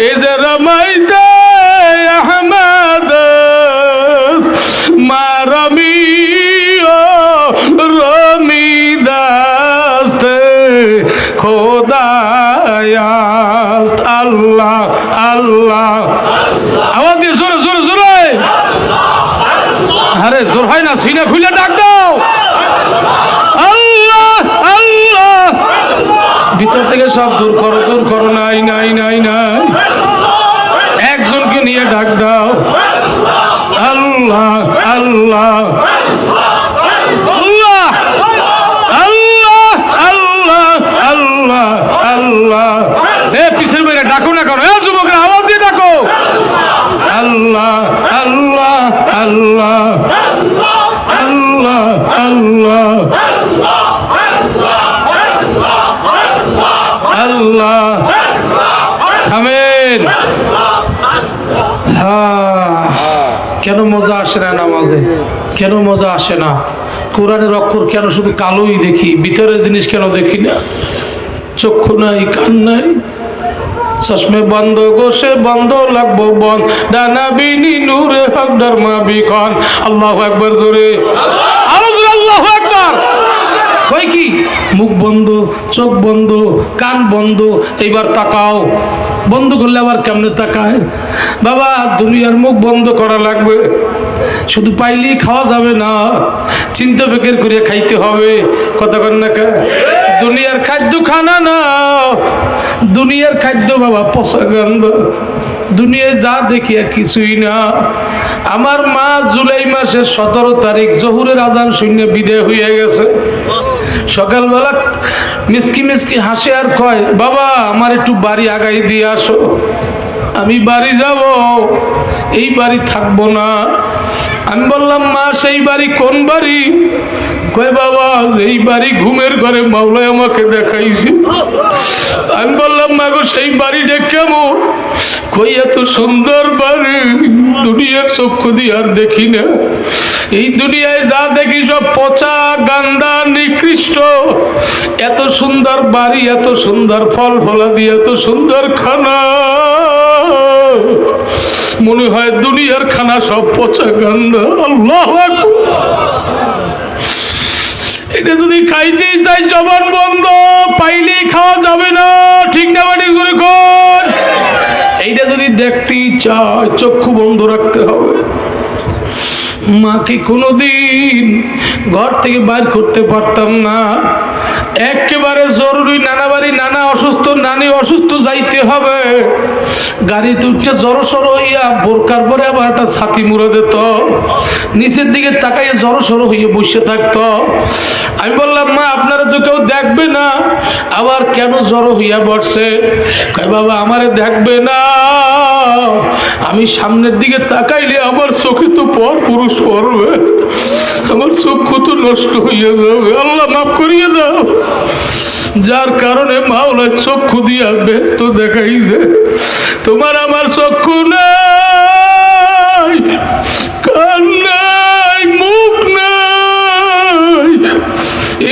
ইয রমাইতা আহমদ, মা রমি আল্লাহ আল্লাহ। আওয়াজ দিয়ে জোরে জোরে জোরে। আরে জোর হয় না, সিনা খুলে ডাক দাও আল্লাহ আল্লাহ। ভিতর থেকে সব দূর করো, দূর করো। নাই নাই নাই নাই, একজনকে নিয়ে ডাক দাও আল্লাহ আল্লাহ আল্লাহ আল্লাহ আল্লাহ আল্লাহ আল্লাহ। এ পিছের বাইরে ডাকো না কেন? এ যুবকরা আওয়াজ দিয়ে ডাকো আল্লাহ আল্লাহ আল্লাহ আল্লাহ আল্লাহ আল্লাহ। আমিন। কেন মজা আসে না নামাজে? কেন মজা আসে না? কোরআনের অক্ষর কেন শুধু কালোই দেখি, ভিতরের জিনিস কেন দেখি না? চক্ষু নাই, কান নাই, চশমে বন্ধ গোসে বন্ধ লাগবো বন, ডানা বিনি নূরে হক ধর্মা বিখন। আল্লাহু আকবার জোরে, আরো জোরে আল্লাহু আকবার। কই কি? মুখ বন্ধ, চোখ বন্ধ, কান বন্ধ। এইবার তাকাও। বন্ধ করলে আবার কেমনে তাকায়? বাবা, দুনিয়ার মুখ বন্ধ করা লাগবে। শুধু পাইলেই খাওয়া যাবে না, চিন্তা বেকের করে খাইতে হবে। কথা কন না? দুনিয়ার খাদ্য খানা না, দুনিয়ার খাদ্য বাবা পচা গন্ধ। দুনিয়ায় যা দেখি আর কিছুই না। আমার মা জুলাই মাসের 17 তারিখ জহুরের আজান শুনে বিদায় হয়ে গেছে। সকালবেলা মিসকি মিসকি হাসে আর কয়, বাবা আমার একটু বাড়ি আগাই দিয়ে আসো। আমি বাড়ি যাব, এই বাড়ি থাকবো না। আমি বললাম, মা সেই বাড়ি কোন বাড়ি? কয়, বাবা যেই বাড়ি ঘুমের ঘরে মাওলাই আমাকে দেখাইছে। আমি বললাম, মা গো সেই বাড়িটা কেমন? কই, এত সুন্দর বাড়ি দুনিয়ার চক্ষু দিয়ে আর দেখি না। এই দুনিয়ায় যা দেখি সব পচা গান্দা নিকৃষ্ট। এত সুন্দর বাড়ি, এত সুন্দর ফল ফলাদি, এত সুন্দর খানা, মনে হয় দুনিয়ার খানা সব পচা গান্দা। আল্লাহু আকবার। এটা যদি খাইতেই চাই জবান বন্ধ, পাইলেই খাওয়া যাবে না। ঠিক না বাড়ি করে কোন? এইটা যদি দেখতেই চাই চক্ষু বন্ধ রাখতে হবে। মাকে কোনোদিন ঘর থেকে বাইর করতে পারতাম না। একেবারে জরুরি নানা বাড়ি, নানা অসুস্থ, নানি অসুস্থ, যাইতে হবে। গাড়িতে উঠে জড়সড় হইয়া বোরকার পরে আবার একটা ছাতি মুড়ে দিত, নিচের দিকে তাকাইয়ে জড়সড় হইয়া বসে থাকতো। আমি বললাম, মা আপনারা তো কেউ দেখবে না, আবার কেন জড়ো হইয়া বসছে? কয়, বাবা আমারে দেখবে না, আমি সামনের দিকে তাকাইলে আমার চোখে তো পর পুরুষ পড়বে, আমার চক্ষু তো নষ্ট হইয়া যাবে। আল্লাহ মাফ করিয়ে দাও। যার কারণে মাওলা চক্ষু দিয়া ব্যস্ত দেখাইছে। তোমার আমার চক্ষু নাই, কান নাই, মুখ নাই।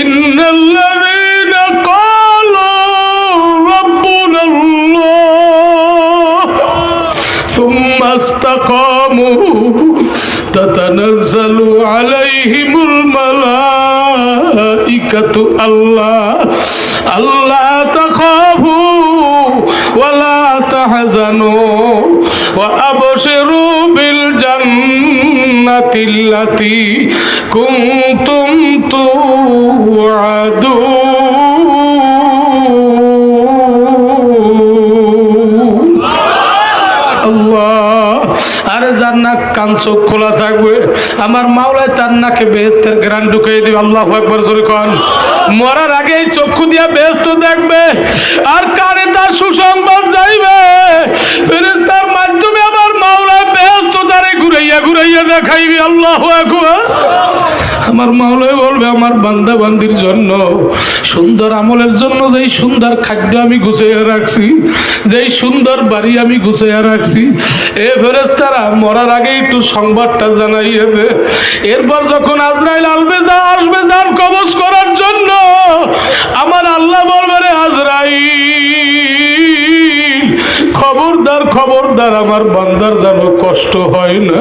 ইন্নাল্লাযীনা ক্বালু রাব্বুনাল্লাহ সুম্মা ইসতাকামু তাতানাজ্জালু আলাইহিমুল মালাইকাতু আল্লাহ তাখাফু ওয়ালা তাহজানু ওয়া আবশিরু বিল জান্নাতিল্লাতী কুনতুম তুআদুন। আল্লাহ। আরে যার নাক কান চোখ খোলা থাকবে, আমার মাওলায় তার নাকে বেহেশতের ঘ্রাণ ঢুকিয়ে দিবে। আল্লাহু আকবার জোরে কোন। মরার আগে এই চক্ষু দিয়া বেহেশত দেখবে, আর কানে তার সুসংবাদ যাইবে। ফেরেশতার মাধ্যমে আমার মাওলায় বেহেশত তারে ঘুরাইয়া ঘুরাইয়া দেখাইবে। আল্লাহু আকবার। আমার মাওলায় বলবে, আমার বান্দা বান্দির জন্য সুন্দর আমলের জন্য যেই সুন্দর খাদ্য আমি গুছাইয়া রাখছি, যেই সুন্দর বাড়ি আমি গুছাইয়া রাখছি, এ ফেরেশতারা মরার আগে একটু সংবাদটা জানাইয়া দে। এরপর যখন আজরাইল আসবে জান কবজ করার জন্য, আমার আল্লাহ বলবে, রে আজরাইল খবরদার খবরদার আমার বান্দার যেন কষ্ট হয় না।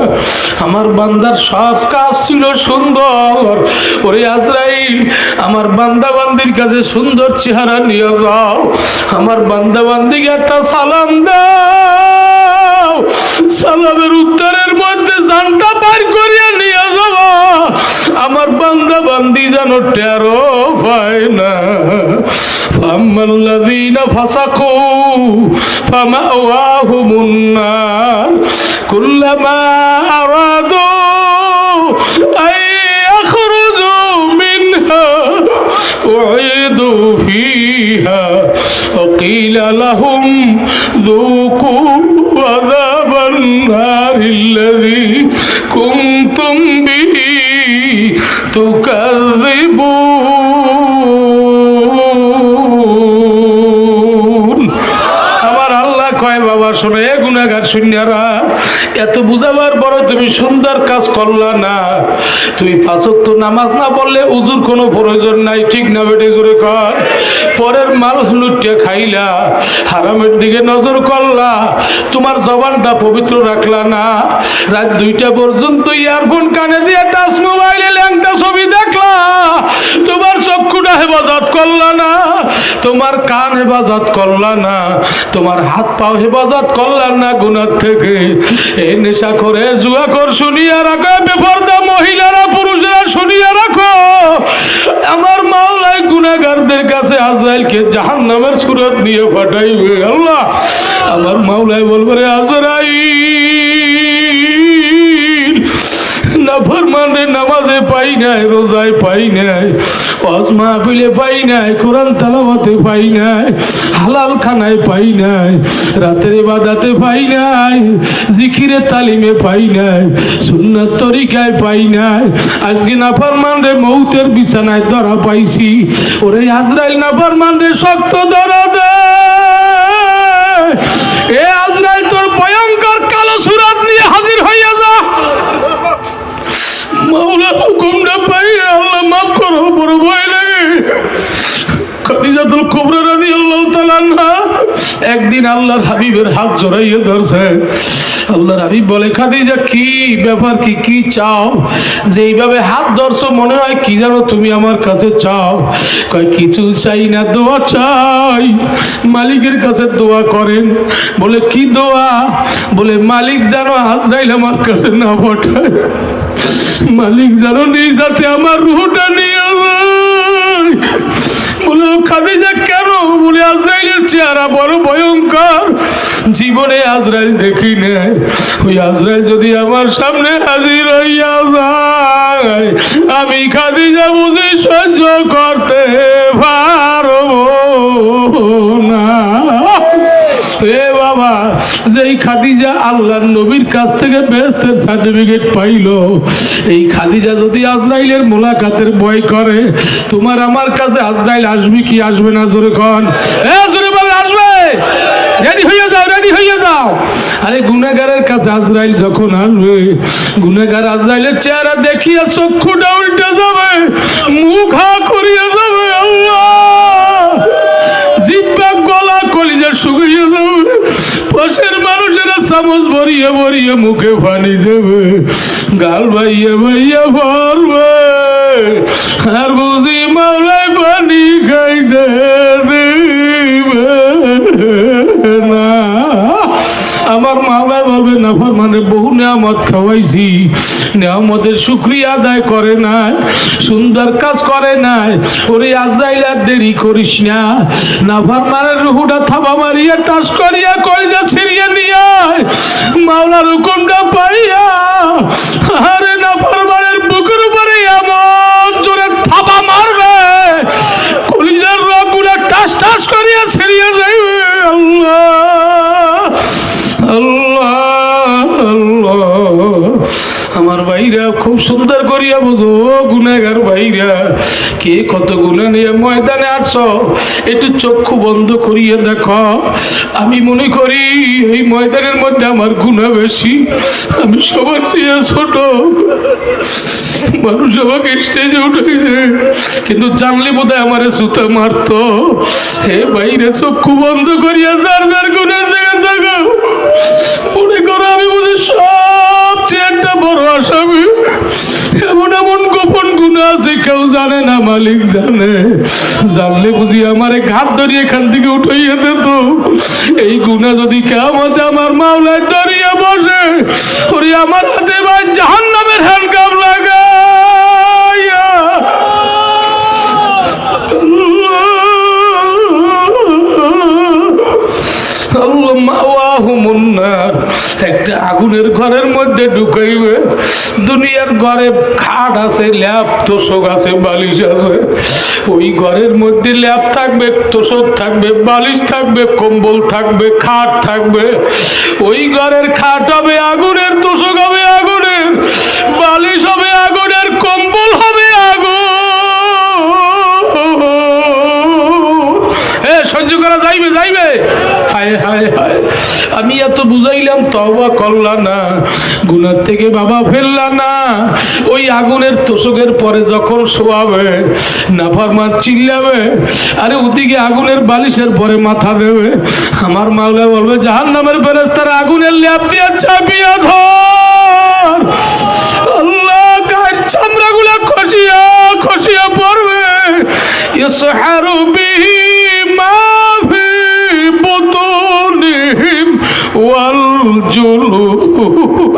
আমার বান্দার সব কাজ ছিল সুন্দর। ওরে আজরাইল, আমার বান্দা বান্দির কাছে সুন্দর চেহারা নিয়ে যাও, আমার বান্দা বান্দিকে একটা সালাম দাও, সালামের উত্তরের মধ্যে জানটা পার করিয়া নিয়ে যাব। আমার বান্দা বান্দি যেন টেরো পায় না। ফাম্মাল্লাযীনা ফাসাকু ফামাওয়াহুমুন নার কুল্লামা আরাদু আন ইয়াখরুজু মিনহা উঈদু ফিহা ওয়া ক্বিলা লাহুম যুকু আযাবান নারিল্লাযী কুনতুম বিহি তুকাযযিবুন। আমার আল্লাহ কয়, বাবা শোনো, এ গুনাহগার শূন্যরা, এত বুঝাবার বড় তুমি সুন্দর কাজ করলা না। তুমি পাঁচ ওয়াক্ত নামাজ না পড়লে উজুর কোনো প্রয়োজন নাই, ঠিক না বেটে? জোরে কর। পরের মাল লুটিয়া খাইলা, হারামের দিকে নজর করলা, তোমার জবানটা পবিত্র রাখলা না। রাত 2টা পর্যন্ত ইয়ারফোন কানে দিয়ে টাচ মোবাইলে ল্যাংটা ছবি দেখলা, তোমার চক্ষুটা হেফাজত করলা না, তোমার কান হেফাজত করলা না, তোমার হাত পাও হেফাজত করলাম না গুনাহ থেকে। এই নেশা করে জুয়া কর শুনিয়া রাখো, বেপরদা মহিলারা পুরুষেরা শুনিয়া রাখো, আমার মাওলাই গুনাহগারদের কাছে আজরাইলকে জাহান্নামের সুরত নিয়ে পাঠাইবে। আল্লাহ, আমার মাওলাই বলবে, রে আজরাইল, নাফরমানে নামাজে পাই নাই, রোজায় পাই নাই, ওয়াজ মাহফিলে পাই নাই, কোরআন তেলাওয়াতে পাই নাই, হালাল খানায় পাই নাই, রাতের ইবাদতে পাই নাই, জিকিরে তালিমে পাই নাই, সুন্নাত তরিকায় পাই নাই। আজকে নাফরমানরে মৌতের বিছানায় ধরা পাইছি। ওরে আজরাইল, নাফরমানরে শক্ত ধরা দে। এ আজরাইল, তোর ভয়ঙ্কর কালো সুরাত নিয়ে হাজির হইয়া যা। মাওলার হুকুমটা পাই, আল্লাহ মাফ করো, বড় ভয় লাগে। খাদিজাতুল কুবরা রাদিয়াল্লাহু তাআলা আনহা একদিন আল্লাহর হাবিবের হাত জড়াইয়ে ধরছে। আল্লাহর হাবিব বলে, খাদিজা, কি ব্যাপার, কি চাও যে এইভাবে হাত ধরছো? মনে হয় কি জানো তুমি আমার কাছে চাও? কয়, কিছু চাই না, দোয়া চাই। মালিকের কাছে দোয়া করেন। বলে, কি দোয়া? বলে, মালিক যেন আজরাইল আমার কাছে না পাঠায়, মালিক যেন নিজ হাতে আমার রূহটা নিয়ে যায়। বলে, খাদিজা কেন? বলে, আজরাইলের চেহারা বড় ভয়ঙ্কর, জীবনে আজরাইল দেখি নাই। ওই আজরাইল যদি আমার সামনে হাজির হইয়া যায়, আমি খাদিজা বুঝি সহ্য করতে পারবো না। এ বাবা, যেই খাদিজা আল্লাহর নবীর কাছ থেকে বেহেশতের সার্টিফিকেট পাইলো, এই খাদিজা যদি আজরাইলের মোলাকাতের ভয় করে, তোমার আমার কাছে আজরাইল আসবে কি আসবে না? জোরে কন, এ জোরে বল, আসবে। রেডি হয়ে যাও, রেডি হয়ে যাও। আরে গুনাহগারের কাছে আজরাইল যখন আসবে, গুনাহগার আজরাইলের চেহারা দেখিয়া চক্ষুটা উল্টে যাবে, মুখ হা করিয়া যাবে। আল্লাহ, জিহ্বা, গলা, কলিজা শুকিয়ে যাবে। পাশের মানুষেরা চামচ ভরিয়ে ভরিয়ে মুখে পানি দেবে, গাল ভাইয়া ভাইয়া ভরবে, আর বুঝি মাওলাই পানি খাইতে দিবে না। আমার মাওলাই বলবে, নাফরমানে বহু নিয়ামত খাওয়াইছি, নিয়ামতের শুকরিয়া আদায় করে নাই, সুন্দর কাজ করে নাই। ওরে আজরাইল, আর দেরি করিস না, নাফরমানের রুহুটা থাবা মারিয়া টাচ করিয়া কলিজা ছিড়িয়ে নিয়ে মাওলার হুকুমটা পাইয়া, আরে নাফরমানের বুকের উপরে এমন জোরে থাবা মারবে, কলিজার রগগুলা টাচ টাচ করিয়া ছিড়িয়ে যাইবে। আল্লাহ আল্লাহ আল্লাহ। আমার ভাইরা খুব সুন্দর করিয়া বুঝো, গুনাহগার ভাইরা, কে কত গুনাহ নিয়ে ময়দানে আসছো, একটু চক্ষু বন্ধ করিয়ে দেখো। আমি মনে করি এই ময়দানের মধ্যে আমার গুনাহ বেশি, আমি সবার চেয়ে ছোট। মানুষ আমাকে স্টেজে উঠেছে, কিন্তু জানলে বোধহয় আমার জুতা মারতো। হে ভাইরা, চক্ষু বন্ধ করিয়া যার যার গুনার দিকে দেখো। আছে কেউ জানে না, মালিক জানে। জানলে বুঝি আমারে ঘাট ধরিয়ে এখান থেকে উঠাইয়া দিত। এই গুনাহ যদি কিয়ামতে আমার মাওলায় ধরিয়ে বসে, ওরে আমার হাতে ভাই জাহান্নামের হ্যান্ডকাপ লাগাইয়া একটা আগুনের ঘরের মধ্যে ঢুকাইবে। দুনিয়ার ঘরে খাট আছে, ল্যাপ তোষক আছে, বালিশ আছে। ওই ঘরের মধ্যে ল্যাপ থাকবে, তোষক থাকবে, বালিশ থাকবে, কম্বল থাকবে, খাট থাকবে। ওই ঘরের খাট হবে আগুনের, তোষক হবে আগুনের, বালিশ হবে আগুনের, কম্বল হবে আগুন। সহ্য করা যাইবে? যাইবে? হায় হায় হায়, আমি এত বুঝাইলাম তওবা করলা না, গুনার থেকে বাবা ফেললা না। ওই আগুনের তোষকের পরে যখন শোয়াবে, নাফরমান চিল্লাবে, আরে ওদিকে আগুনের বালিশের পরে মাথা দেবে। আমার মাওলা বলবে জাহান্নামের ফেরেশতারা আগুনের ল্যাপ দিয়ে চাপিয়ে ধর। আল্লাহ গায়ের চামড়াগুলা খসিয়া খসিয়া পড়বে। ইসহারু বিহি মা ফি বুতুনিহিম ওয়াল জুলুদ।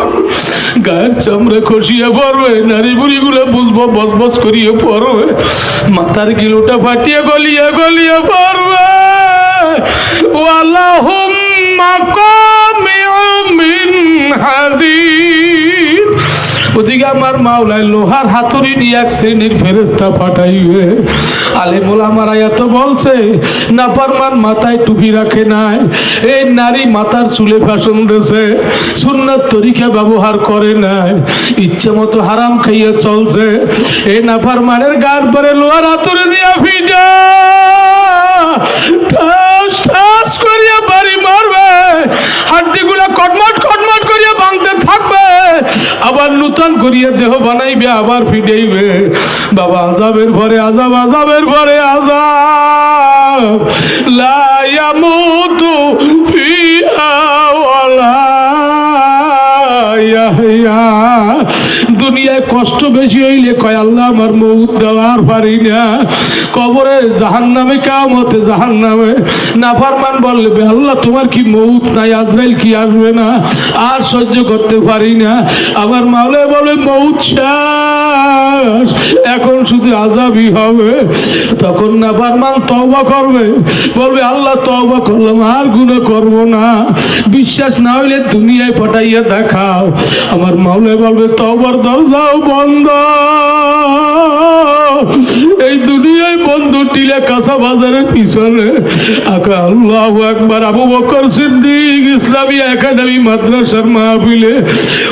গায়ের চামড়া খসিয়া পড়বে, নারী বুড়িগুলা বুঝবো বজবজ করিয়ে পড়বে, মাথার গিলুটা ফাটিয়ে গলিয়া গলিয়া পড়বে। ওয়ালাহুম মাকামিউ মিন হাদিদ। ওদিকে আমার মাওলায় লোহার হাতুড়ি নিয়ে এক শ্রেণীর ফেরেশতা পাঠাইবে। আলেমুল আমারা এত বলছে, নাফরমান মাথায় টুপি রাখে নাই, এই নারী মাথার চুলে ফ্যাশন দিয়েছে, সুন্নাত তরিকা ব্যবহার করে নাই, ইচ্ছে মতো হারাম খাইয়ে চলছে। এই নাফরমানের গায়ের পরে লোহার হাতুড়ি দিয়া ফিটা ঠাস ঠাস করিয়া বাড়ি মারবে, হাড্ডিগুলা কটমট কটমট করিয়া ভাঙতে থাকবে, আবার নূতন করিয়া দেহ বানাইবে, আবার ফিটাইবে। বাবা আযাবের পরে আযাব, আযাবের পরে আযাব। লা ইয়ামুতু ফিহা ওয়ালা ইয়াহইয়া। দুনিয়ায় কষ্ট বেশি হইলে কয় আল্লাহ আমার মউত দেওয়ার পারি না, কবরে জাহান্নামে, কিয়ামতে জাহান্নামে। নাফরমান বলবে আল্লাহ তোমার কি মউত নাই, আজরাইল কি আসবে না, আর সহ্য করতে পারি না। আমার মাওলা বলে মউত শেষ, এখন শুধু আযাবই হবে। তখন নাফরমান তওবা করবে, বলবে আল্লাহ তওবা করলাম, আর গুনাহ করব না। বিশ্বাস না হইলে দুনিয়ায় পাঠাইয়া দেখাও। আমার মাওলা বলবে তওবার দরজাও বন্ধ। এই দুনিয়ায় বন্ধু টিলা কাঁচা বাজারের পিছনে। আকা আল্লাহু আকবার। আবু বকর সিদ্দিক ইসলামী একাডেমি মাদ্রাসার মাহফিলে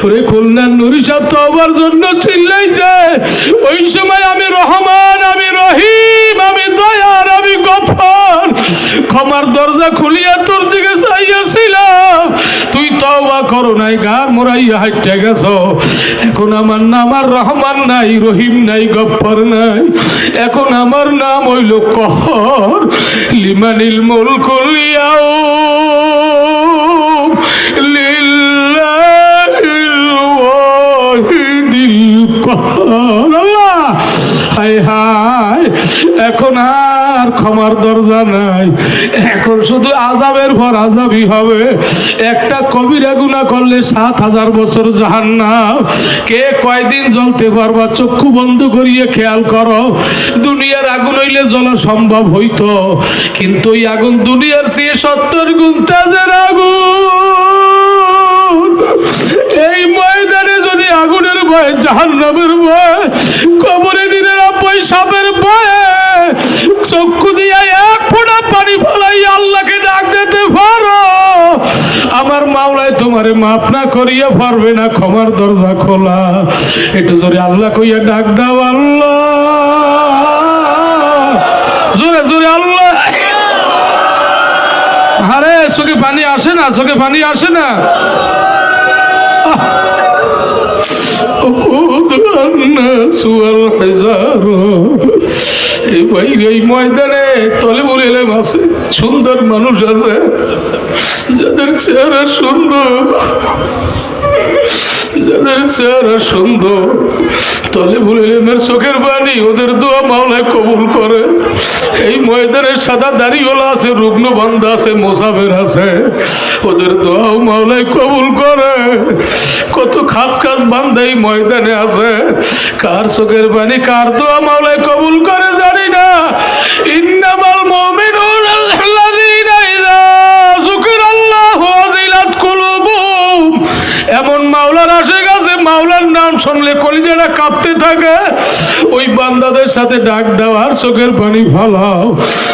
ওরে খুলনার নুরি সাহেব তওবার জন্য চিল্লাইছে। ওই সময় আমি রহমান, আমি রহিম, আমি দয়ার, আমি গফফার, ক্ষমার দরজা খুলিয়া তোর দিকে চাইয়াছিলাম, তুই তওবা করো নাই, গার মোরাইয়া হাইটে গেছ। এখন আমার নাম আর রহমান নাই, রহিম নাই, গফফার নাই, এখন আমার নাম হইল কহর। লিমানিল মুলকুল ইয়াউম লিল্লাহিল ওয়াহিদিল কহর। আল্লাহ হায় হায়, এখন আর ক্ষমার দরজা নাই, এখন শুধু আযাবের পর আযাবই হবে। একটা কবিরা গুনাহ করলে ৭,০০০ বছর জাহান্নাম। কে কয়দিন জ্বলতে পারবা চক্ষু বন্ধ করিয়ে খেয়াল করো। দুনিয়ার আগুন হইলে জ্বলা সম্ভব হইতো, কিন্তু এই আগুন দুনিয়ার চেয়ে ৭০ গুণ তেজের আগুন। এই ময়দানে যদি আগুনের ভয়, জাহান্নামের ভয়, কবরে নিরানব্বই সাপের ভয়ে চক্ষু দিয়ে এক ফোঁটা পানি ফেলাই আল্লাহকে ডাক দিতে পারো, আমার মাওলায় তোমারে মাফ না করিয়া পারবে না। ক্ষমার দরজা খোলা, একটু জোরে আল্লাহ কইয়া ডাক দাও, আল্লাহ জোরে জোরে আল্লাহ। আরে চোখে পানি আসে না, চোখে পানি আসে না। এই ময়দানে তলেবুল এলেম আছে, সুন্দর মানুষ আছে, যাদের চেহারা সুন্দর, যাদের চেহারা সুন্দর, তলে ভুলের চোখের বাণী, ওদের দোয়া মাওলায় কবুল করে। এই ময়দানে সাদা দাড়িওয়ালা আছে, রুগ্ন বান্দা আছে, মোসাফের আছে, ওদের দোয়াও মাওলায় কবুল করে। কত খাস খাস বান্দা এই ময়দানে আছে, কার চোখের বাণী কার দোয়া মাওলায় কবুল করে জানি না। ইন্নামাল মুমিনুনা আল্লাযীনা ইযা যুকিরাল্লাহু ওয়াজিলাত কুলুবুহুম। এমন মাওলার আশিক আছে, মাওলার নাম শুনলে কলিজাটা কাঁপতে থাকে। ওই বান্দাদের সাথে ডাক দাও আর চোখের পানি ফালাও,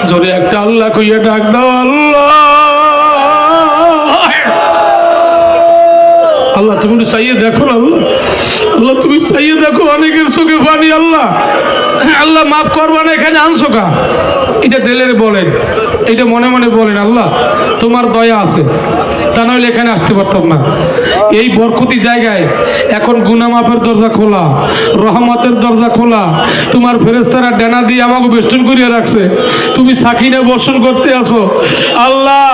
জোরে একটা আল্লাহ কইয়া ডাক দাও, আল্লাহ। আল্লাহ তুমি চাইয়ে দেখো না, আল্লাহ আল্লাহ তুমি চাইয়ে দেখো, অনেকের চোখে পানি। আল্লাহ আল্লাহ মাফ করবা না, এখানে আনছো কা? এটা দিলের বলেন, এটা মনে মনে বলেন, আল্লাহ তোমার দয়া আছে, তা নইলে এখানে আসতে পারতাম না। এই বরকতি জায়গায় এখন গুনাহ মাফের দরজা খোলা, রহমতের দরজা খোলা। তোমার ফেরেশতারা ডানা দিয়ে আমাকে বেষ্টন করিয়া রাখছে, তুমি সাকিনা বর্ষণ করতে আসো। আল্লাহ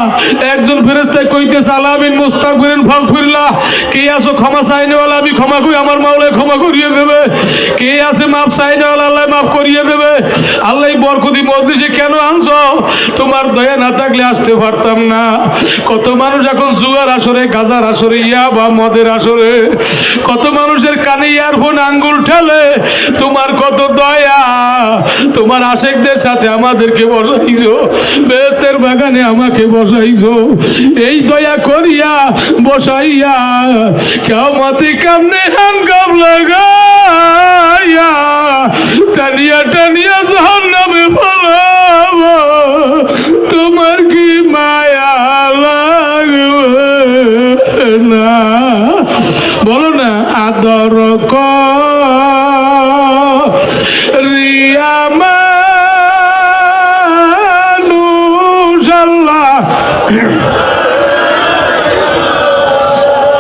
একজন ফেরেশতায় কইতেছে, আলামিন মুস্তাগফিরিন ফাগফিরলাহ, কে আসো ক্ষমা চাইনেওয়ালা, আমি ক্ষমা করি, আমার মাওলায় ক্ষমা করিয়ে দেবে। কে আছে মাফ চাইনেওয়ালা, আল্লাহ মাফ করিয়ে দেবে। আল্লাহ বরকতি মজলিসে কেন আনছো? তোমার দয়া না থাকলে আসতে পারতাম না। কত মানুষ এখন জুয়ার আসরে, গাজার আসরে, ইয়া বা মদের আসরে, কত মানুষের কানে ইয়ারফোন আঙ্গুল ঠেলে। তোমার কত দয়া, তোমার আশেকদের সাথে আমাদেরকে বসাইছো, বেতের বাগানে আমাকে বসাইছো। এই দয়া করিয়া বসাইয়া কিয়ামতে কামনে হানকাম লাগাইয়া টানিয়া টানিয়া জাহান্নামে ফেলাবো। তোমার কি মায়া লাগবে না? বলো না, আদর করিয়া মানুষ আল্লাহ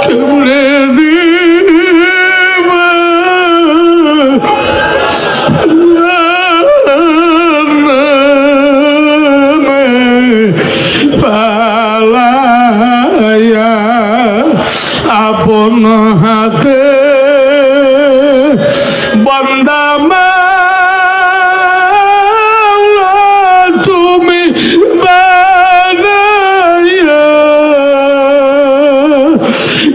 কেমনে দিবে পালাইয়া আপন হাতে বান্দা মাওলা তুমি বানাইয়া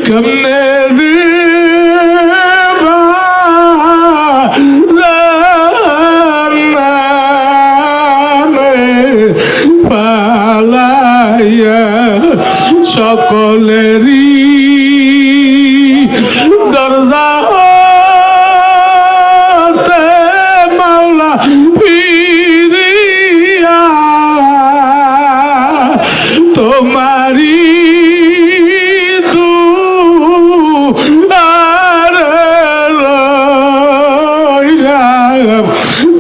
কেমনে দিবা জান্নাতে পালাইয়া সকলেরই দরজা হতে মাওলা ফিরিয়া তোমারি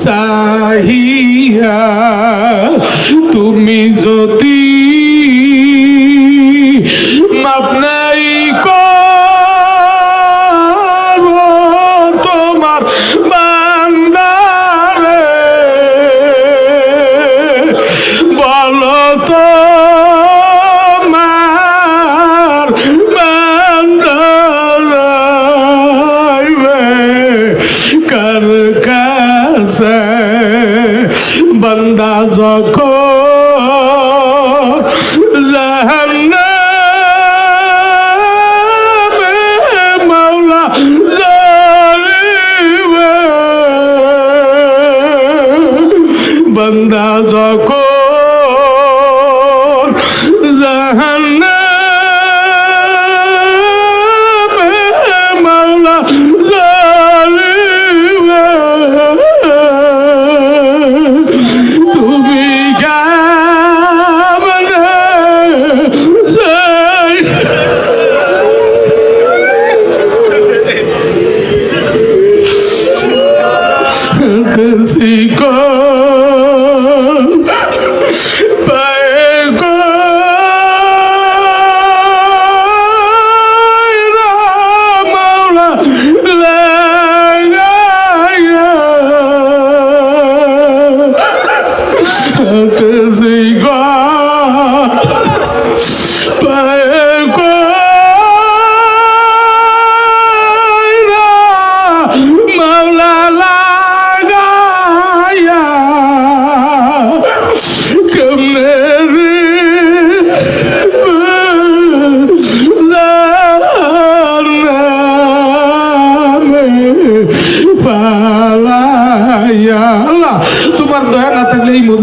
চাহিয়া। তুমি যদি মাপ নাই করো তোমার বান্দারে, বলো তো মার বান্দা যাইবে কার কাছে? বান্দা যখন জাহান্নামে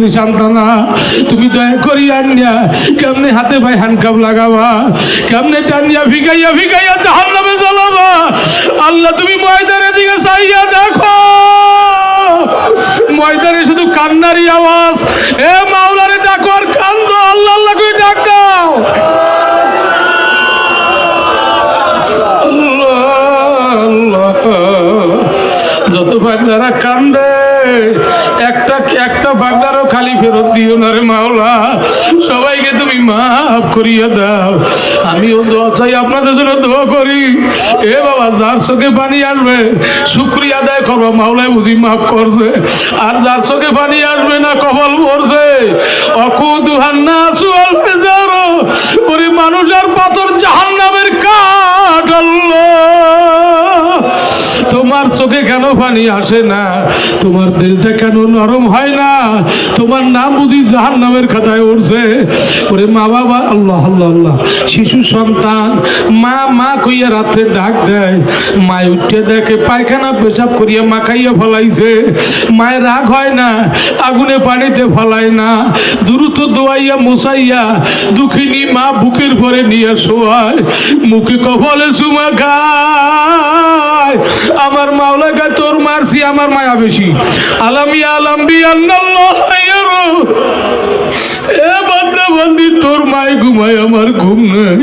বলি সান্তানা তুমি দয়া করি আনিয়া কেমনে হাতে ভাই হ্যান্ডকাপ লাগাবা, কেমনে টানিয়া ভিগাইয়া ভিগাইয়া জাহান্নামে জ্বালাবা। আল্লাহ তুমি ময়দানের দিকে চাইয়া দেখো, ময়দানে শুধু কান্নারই আওয়াজ। এ মাওলারে ডাকো আর কান্দো, আল্লাহ আল্লাহ করে ডাক দাও। যত বাগদারা কান্দে একটা বাগদারও খালি ফেরত দিও না রে মাওলা, সবাইকে তুমি মাফ করিয়া দাও। আমিও দোয়া চাই, আপনাদের জন্য দোয়া করি। এ বাবা, যার চোখে পানি আসবে শুকরিয়া আদায় করবো, মাওলায় বুঝি মাফ করছে। আর যার চোখে পানি আসবে না, কপাল পড়ছে। ওরে মানুষ আর পাথর জাহান্নামের কাঠ। আল্লাহ তোমার চোখে কেন পানি আসে না? তোমার দিলটা কেন নরম হয় না? তোমার নাম বুঝি জাহান্নামের খাতায় উঠছে। ওরে মা বাবা, আল্লাহ আল্লাহ আল্লাহ, শিশু সন্তান মা মা কইয়া রাত্রে ডাক দেয়, মায় উঠে দেখে পায়খানা পেশাব করিয়া মাখাইয়া ফলাইছে। মায়ের রাগ হয় না, আগুনে পানিতে ফলায় না, দ্রুত দোয়াইয়া মোছাইয়া দুঃখিনী মা বুকের পরে নিয়ে শোয়ায়, মুখে কপালে চুমা খায়। আমার মাওলা গায় তোর মারছি, আমার মায়া বেশি। আলামি আলাম্বি আল্লাহ এ বান্দা বান্দি, তোর মায় ঘুমায়, আমার ঘুম নাই।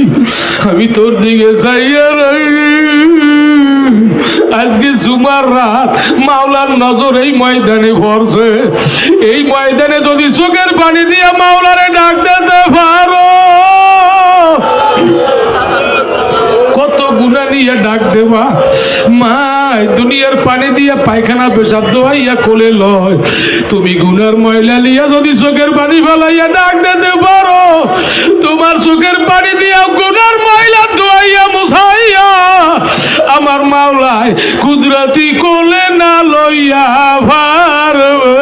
আমি তোর দিকে চাইয়া রই। আজকে জুমার রাত, মাওলার নজর এই ময়দানে পড়ছে। এই ময়দানে যদি চোখের পানি দিয়া মাওলারে ডাক দিতে পারো, কত গুনাহ নিয়ে ডাক দেবা। মায় দুনিয়ার পানি দিয়া পায়খানা পেশাব দোয়াইয়া কোলে লয়, তুমি গুনার ময়লা লিয়া যদি চোখের পানি ফেলাইয়া ডাক দিতে পারো, তোমার চোখের পানি দিয়া গুনার ময়লা দোয়াইয়া মুছাইয়া আমার মাওলায় কুদরতি কোলে না লইয়া পারবে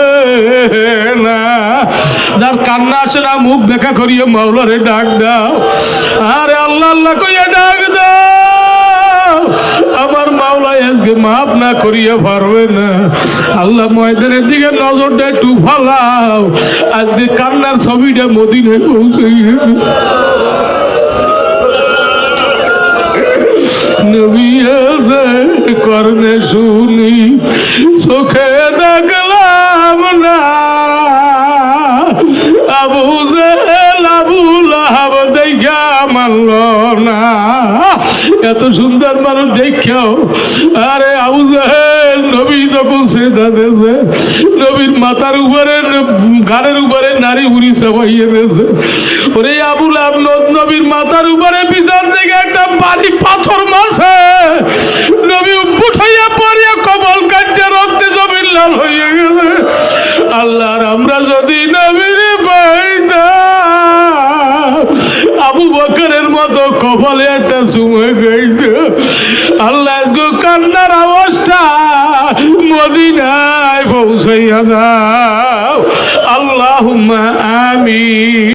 না। যার কান্না আসে না, মুখ দেখা করিয়া মাওলারে ডাক দাও। আরে আল্লাহ আল্লাহ কইয়া ডাক দাও। আমার মাওলায় আজকে মাফ না করিয়া পারবে না। আল্লাহ ময়দানের দিকে নজরটা একটু ফালাও। আজকে কান্নার ছবিটা মদিনায় পৌঁছে গেছে। নবী আছে কর্ণে শুনি, চোখে দেখলাম না। আবু জেহেল আবু লাহাব দেখা মানল না। এত সুন্দর মানুষ দেখাও। আরে আবু জেহেল নবী যখন সেদা দিয়েছে, নবীর মাথার উপরে গানের উপরে নারী বুড়ি চাপাইয়ে দিয়েছে। ওরে আবু লাহাব নবীর মাথার উপরে পিছন থেকে একটা বাড়ি পাথর মারছে। নবী উঠে পড়িয়া কবল কাটতে রক্তে জমির লাল হয়ে গেছে। আল্লাহর আমরা যদি নবীর পাইতাম, আবু বকরের মতো কপালে একটা চুমে গাইত। আল্লাহ আজকে কান্নার আওয়াজটা মদিনায় পৌঁছাইয়া দাও। আল্লাহুম্মা আমিন।